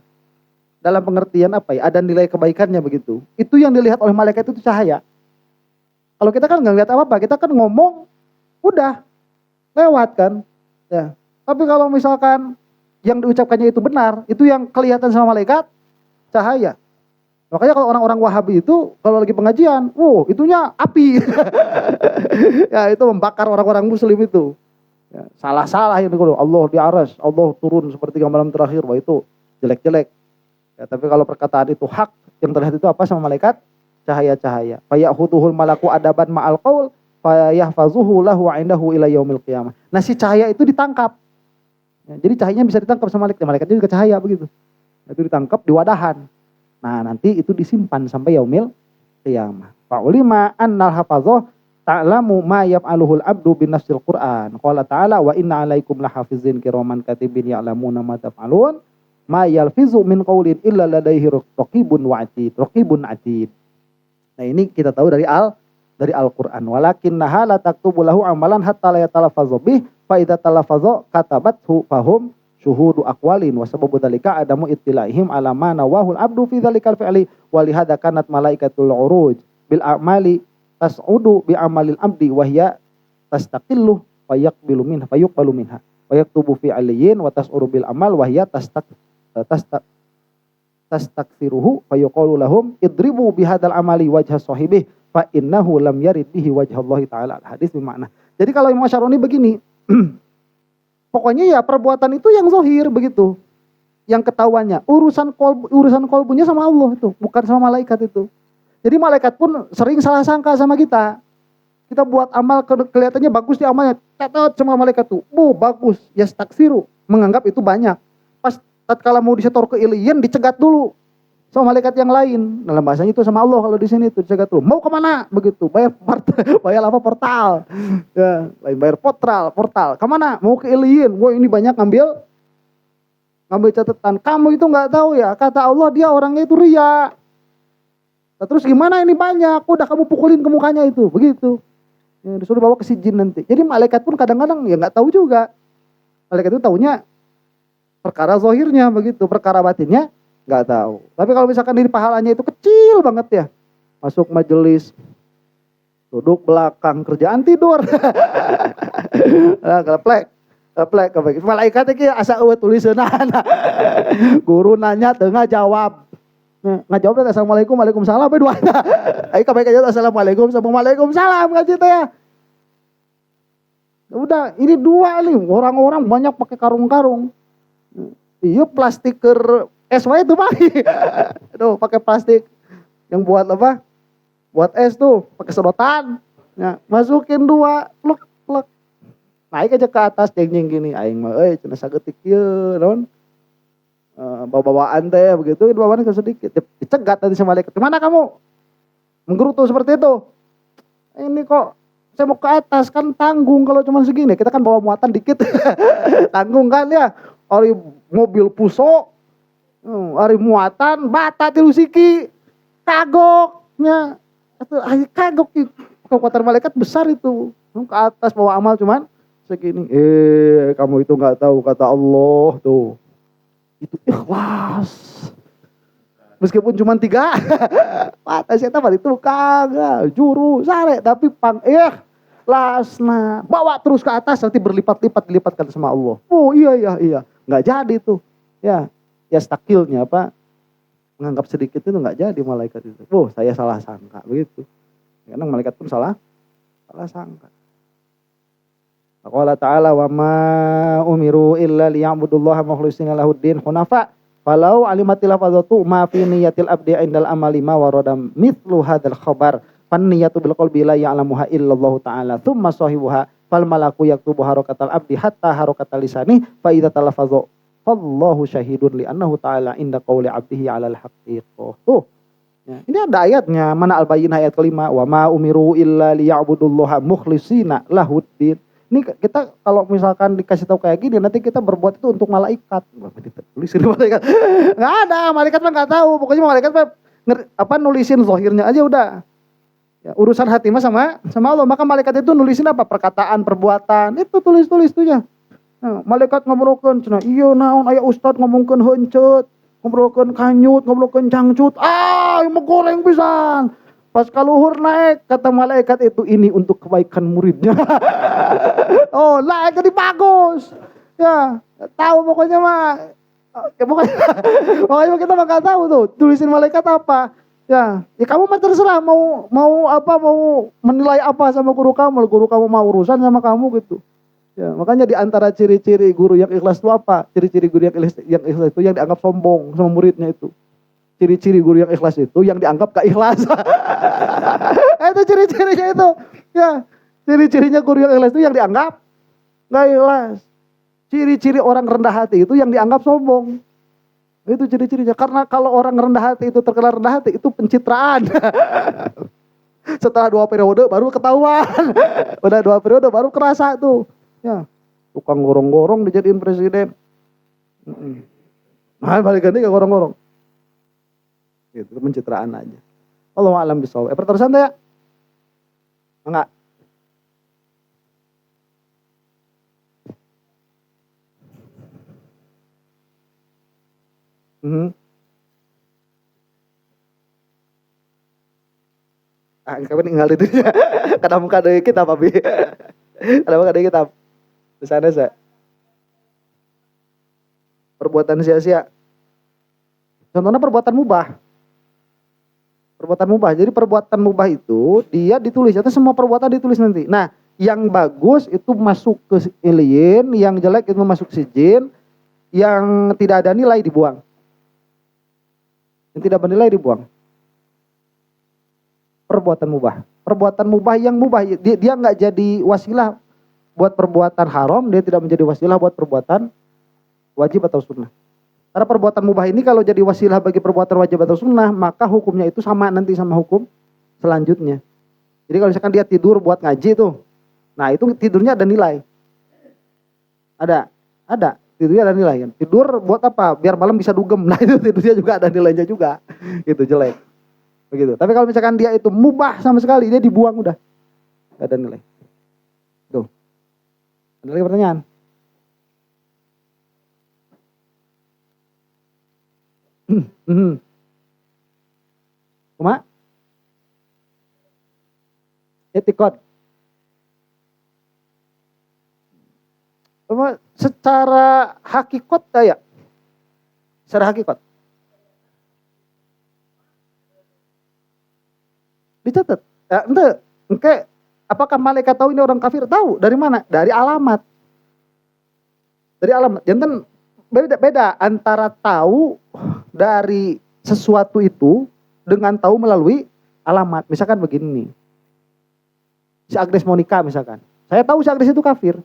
dalam pengertian apa ya, ada nilai kebaikannya begitu, itu yang dilihat oleh malaikat itu cahaya. Kalau kita kan nggak lihat apa-apa, kita kan ngomong udah lewat kan ya. Tapi kalau misalkan yang diucapkannya itu benar, itu yang kelihatan sama malaikat cahaya. Makanya kalau orang-orang Wahabi itu kalau lagi pengajian, itunya api. Ya itu membakar orang-orang Muslim itu. Ya, salah-salah ini kalau Allah di aras, Allah turun seperti malam terakhir, wah itu jelek-jelek. Ya, tapi kalau perkataan itu hak, yang terlihat itu apa sama malaikat? Cahaya-cahaya. Fayahutuhul malaku adaban ma'al qaul, fayahfazuhu lahu 'indahu ila yaumil qiyamah. Nah si cahaya itu ditangkap. Ya, jadi cahayanya bisa ditangkap sama malaikat. Malaikatnya juga cahaya begitu. Itu ditangkap di wadahan. Nah nanti itu disimpan sampai yaumil qiyamah. Fa'ulima annal hafazah ta'lamu ma yaf'aluhul abdu bin nasil Qur'an. Qala ta'ala wa inna 'alaikum lahafizin kiraman katibin ya'lamuna ma taf'alun. Ma yalfizu min qaulin illa ladaihi raqibun atid. Nah ini kita tahu dari Al-Qur'an. Walakinnaha la taktubu lahu amalan hatta la yatalaffazu bih fa idza talaffaza katabathu fahum syuhudu aqwalin wa sababu dzalika adamu ittilaihim ala ma nawahul abdu fi dzalikal fi'li wa li hadza kanat malaikatul uruj bil a'mali tas'udu bi amalil abdi wa hiya tastaqillu fa yaqbilu minha wa yaktubu fi aliyin wa tas'uru bil amal wa hiya tastaksiruhu fa yuqalu lahum idribu bihadzal amali wajha sahibih fa innahu lam yarid bihi wajha Allah taala. Hadis bermakna. Jadi kalau Imam Asy'arani begini, pokoknya ya perbuatan itu yang zahir begitu. Yang ketahuannya, urusan kolbunya sama Allah itu, bukan sama malaikat itu. Jadi malaikat pun sering salah sangka sama kita. Kita buat amal kelihatannya bagus di amalnya, catat sama malaikat tuh. Bagus, ya taksiru, menganggap itu banyak. Pas tatkala mau disetor ke iliyin dicegat dulu sama malaikat yang lain. Dalam bahasanya itu sama Allah kalau di sini itu dicegat dulu. Mau kemana? Begitu. Bayar apa portal. Ya, lain bayar portal. Kemana? Mau ke iliyin. Wah ini banyak ngambil catatan. Kamu itu nggak tahu ya. Kata Allah dia orangnya itu ria. Nah, terus gimana ini banyak? Udah kamu pukulin ke mukanya itu. Begitu. Ya, disuruh bawa ke si jin nanti. Jadi malaikat pun kadang-kadang ya nggak tahu juga. Malaikat itu taunya perkara zahirnya begitu. Perkara batinnya nggak tahu. Tapi kalau misalkan diri pahalanya itu kecil banget ya, masuk majelis, duduk belakang, kerjaan tidur, keplek, malaikat itu asa tulisan, guru nanya tengah jawab, nggak jawab assalamualaikum, waalaikumsalam, duanya, ayo kebaikan aja assalamualaikum, waalaikumsalam ngaji teh ya. Udah, ini dua nih orang-orang banyak pakai karung-karung. Iya plastik es wae itu mah. Aduh, pakai plastik yang buat apa? Buat es tuh, pakai sedotan. Ya, masukin 2, plek plek. Naik aja ke atas jeng-jeng gini. Aing mah cenah saeutik ieu naon? Bawa-bawaan teh begitu, bawaan kan sedikit. Dicegat tadi sama malaikat. "Kemana kamu?" Menggerutu seperti itu. Ini kok saya mau ke atas kan tanggung kalau cuma segini. Kita kan bawa muatan dikit. Tanggung kan ya. Ari mobil puso, ari muatan bata tilu siki. Kagoknya. Itu kagok kekuatan malaikat besar itu. Ke atas bawa amal cuman segini. Kamu itu enggak tahu kata Allah tuh. Itu ikhlas. Meskipun cuma 3 patah saya balik itu kagak juru sare tapi lasna bawa terus ke atas nanti berlipat-lipat dilipatkan sama Allah. Oh iya nggak jadi tuh ya stakilnya apa menganggap sedikit itu nggak jadi malaikat itu. Oh saya salah sangka begitu karena malaikat pun salah sangka. Allah Ta'ala wa ma umiru illa liya'budullaha mukhlishina lahuddin hunafa falau alimatil lafazatu ma fi niyatil abdi indal amali ma warada mithlu hadzal khabar fan niyatu bil qalbi la ya'lamuha illallah ta'ala thumma sahibuha fal malaku yaktubu harakatal abdi hatta harakatal lisani fa idza talaffaza fallahu syahidun li annahu ta'ala inda qauli abdihi 'alal haqiqah. Tuh ya, ini ada ayatnya mana al-bayyinah ayat kelima wa ma umiru illa liya'budullaha mukhlishina lahuddin. Ini kita kalau misalkan dikasih tahu kayak gini nanti kita berbuat itu untuk malaikat. Tulisin malaikat. Enggak ada, malaikat mah enggak tahu. Pokoknya malaikat mah nulisin zahirnya aja udah. Ya, urusan hati mah sama Allah. Maka malaikat itu nulisin apa? Perkataan, perbuatan. Itu tulis tuh ya. Nah, malaikat ngomongkeun cenah, iya naon aya ustad ngomongkeun heuncet, ngomongkeun kanyut, ngomongkeun cangcut. Mah goreng pisan. Pas kaluhur naik, kata malaikat itu ini untuk kebaikan muridnya. Oh, naik jadi bagus. Ya, tahu pokoknya mah. Ya, pokoknya kita mah gak tahu tuh. Tulisin malaikat apa. Ya kamu mah terserah mau menilai apa sama guru kamu. Guru kamu mau urusan sama kamu gitu. Ya, makanya di antara ciri-ciri guru yang ikhlas itu apa? Ciri-ciri guru yang ikhlas itu yang dianggap sombong sama muridnya itu. Ciri-ciri guru yang ikhlas itu yang dianggap gak ikhlas. Itu ciri-cirinya itu. Ya, ciri-cirinya guru yang ikhlas itu yang dianggap gak ikhlas. Ciri-ciri orang rendah hati itu yang dianggap sombong. Itu ciri-cirinya. Karena kalau orang rendah hati itu terkenal rendah hati itu pencitraan. Setelah 2 periode baru ketahuan. Udah 2 periode baru kerasa tuh. Ya, tukang gorong-gorong dijadiin presiden. Nah, balik ganti ke gorong-gorong. Itu pencitraan aja. Allahu a'lam bishawab. Perterusan ya? Enggak. Kami tinggal itu. Kadang-kadang dari kitab abi. Kadang-kadang dari kitab. Di sana saya. Perbuatan sia-sia. Contohnya perbuatan mubah. Perbuatan mubah. Jadi perbuatan mubah itu dia ditulis atau semua perbuatan ditulis nanti. Nah, yang bagus itu masuk ke ilyin, yang jelek itu masuk sijin, yang tidak ada nilai dibuang. Yang tidak bernilai dibuang. Perbuatan mubah. Perbuatan mubah yang mubah dia enggak jadi wasilah buat perbuatan haram, dia tidak menjadi wasilah buat perbuatan wajib atau sunnah. Karena perbuatan mubah ini kalau jadi wasilah bagi perbuatan wajib atau sunnah, maka hukumnya itu sama nanti sama hukum selanjutnya. Jadi kalau misalkan dia tidur buat ngaji tuh, nah itu tidurnya ada nilai. Ada. Tidurnya ada nilai kan. Tidur buat apa? Biar malam bisa dugem. Nah itu tidurnya juga ada nilainya juga. Gitu jelek. Begitu. Tapi kalau misalkan dia itu mubah sama sekali, dia dibuang udah. Gak ada nilai. Tuh. Ada lagi pertanyaan? Cuma etikot. Secara hakikat kayak. Secara hakikat. Dicatat. Engke apakah malaikat tahu ini orang kafir? Tahu. Dari mana? Dari alamat. Dari alamat. Jantan beda antara tahu dari sesuatu itu dengan tahu melalui alamat. Misalkan begini nih. Si Agnes Monica misalkan. Saya tahu si Agnes itu kafir.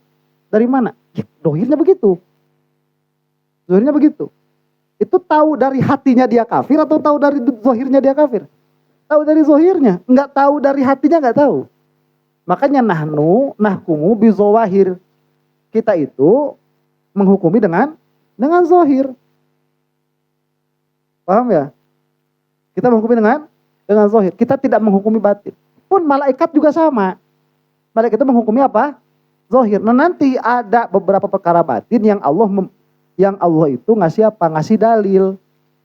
Dari mana? Ya, dohirnya begitu. Dohirnya begitu. Itu tahu dari hatinya dia kafir atau tahu dari zohirnya dia kafir? Tahu dari zohirnya. Enggak tahu dari hatinya, enggak tahu. Makanya nahkumu bizawahir. Kita itu menghukumi dengan zohir. Paham ya? Kita menghukumi dengan zohir. Kita tidak menghukumi batin. Pun malaikat juga sama. Malaikat itu menghukumi apa? Zohir. Nah nanti ada beberapa perkara batin yang Allah itu ngasih apa? Ngasih dalil.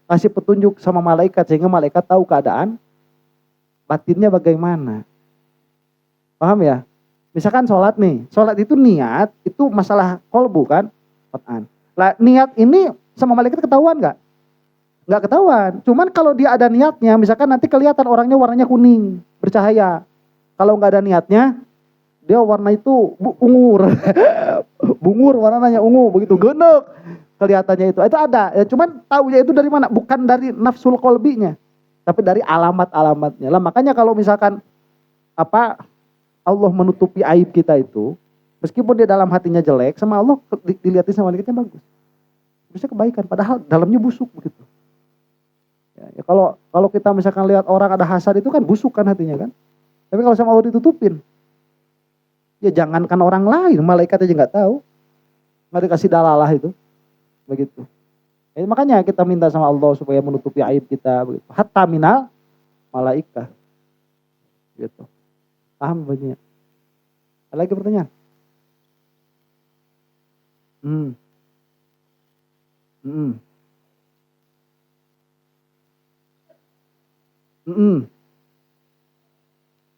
Ngasih petunjuk sama malaikat. Sehingga malaikat tahu keadaan batinnya bagaimana. Paham ya? Misalkan sholat nih. Sholat itu niat. Itu masalah kolbu kan? Lah, niat ini sama malaikat ketahuan gak? Nggak ketahuan. Cuman kalau dia ada niatnya, misalkan nanti kelihatan orangnya warnanya kuning, bercahaya. Kalau nggak ada niatnya, dia warna itu ungur. Bungur warnanya ungu, begitu genek. Kelihatannya itu ada. Ya, cuman tahunya itu dari mana? Bukan dari nafsul kolbinya, tapi dari alamat-alamatnya. Lah makanya kalau misalkan Allah menutupi aib kita itu, meskipun dia dalam hatinya jelek, sama Allah dilihatin sama malaikatnya bagus. Bisa kebaikan, padahal dalamnya busuk begitu. Ya, kalau kita misalkan lihat orang ada hasad itu kan busuk kan hatinya kan. Tapi kalau sama Allah ditutupin, ya jangankan orang lain, malaikat aja nggak tahu, nggak dikasih dalalah itu, begitu. Ya, makanya kita minta sama Allah supaya menutupi aib kita, begitu. Hatta minal malaikat, gitu. Paham banyak? Ada lagi pertanyaan?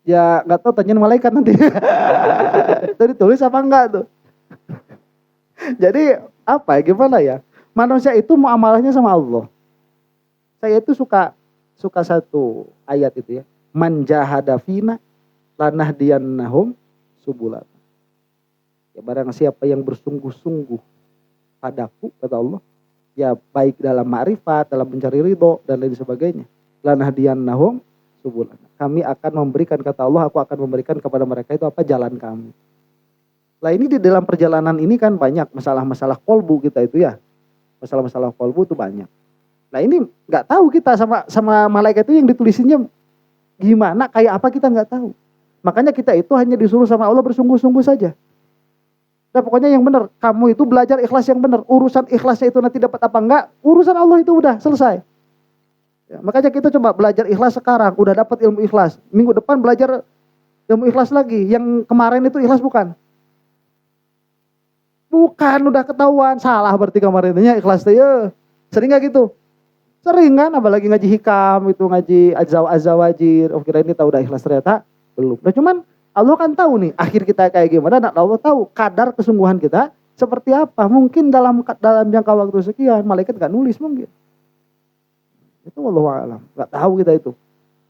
Ya nggak tahu, tanyain malaikat nanti. Itu ditulis apa enggak tuh? Jadi apa ya, gimana ya? Manusia itu muamalahnya sama Allah. Saya itu suka satu ayat itu ya. Man jahada fina lanahdiyannahum subulan. Ya barang siapa yang bersungguh-sungguh padaku, kata Allah, ya baik dalam ma'rifat, dalam mencari ridho dan lain sebagainya. Lanahdiyannahum subulan. Kami akan memberikan, kata Allah, aku akan memberikan kepada mereka itu apa? Jalan kami. Lah ini di dalam perjalanan ini kan banyak masalah-masalah kolbu kita itu ya. Masalah-masalah kolbu itu banyak. Nah ini nggak tahu kita sama malaikat itu yang ditulisinnya gimana, kayak apa kita nggak tahu. Makanya kita itu hanya disuruh sama Allah bersungguh-sungguh saja. Nah pokoknya yang benar, kamu itu belajar ikhlas yang benar. Urusan ikhlasnya itu nanti dapat apa enggak, urusan Allah itu udah selesai. Ya, makanya kita coba belajar ikhlas sekarang, udah dapat ilmu ikhlas. Minggu depan belajar ilmu ikhlas lagi. Yang kemarin itu ikhlas bukan? Bukan, udah ketahuan. Salah berarti kemarin itu ikhlas tuh ya. Sering gak gitu? Sering kan, apalagi ngaji hikam, itu ngaji azawajir. Oh kira ini tahu udah ikhlas, ternyata belum. Nah cuman Allah kan tahu nih, akhir kita kayak gimana. Dan Allah tahu kadar kesungguhan kita seperti apa. Mungkin dalam jangka waktu sekian, malaikat gak nulis mungkin. Itu wallahu a'lam. Gak tahu kita itu.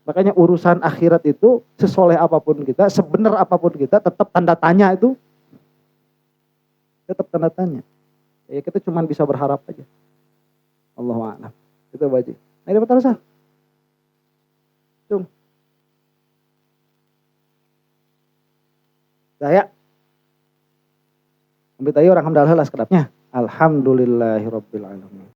Makanya urusan akhirat itu sesoleh apapun kita, sebenar apapun kita, tetap tanda tanya itu. Tetap tanda tanya. Ya kita cuma bisa berharap aja. Wallahu a'lam. Itu baji. Nah, dapat terus ah. Cung. Saya. Ambil tayo orang hamdalah kedapnya. Alhamdulillahirabbil alamin.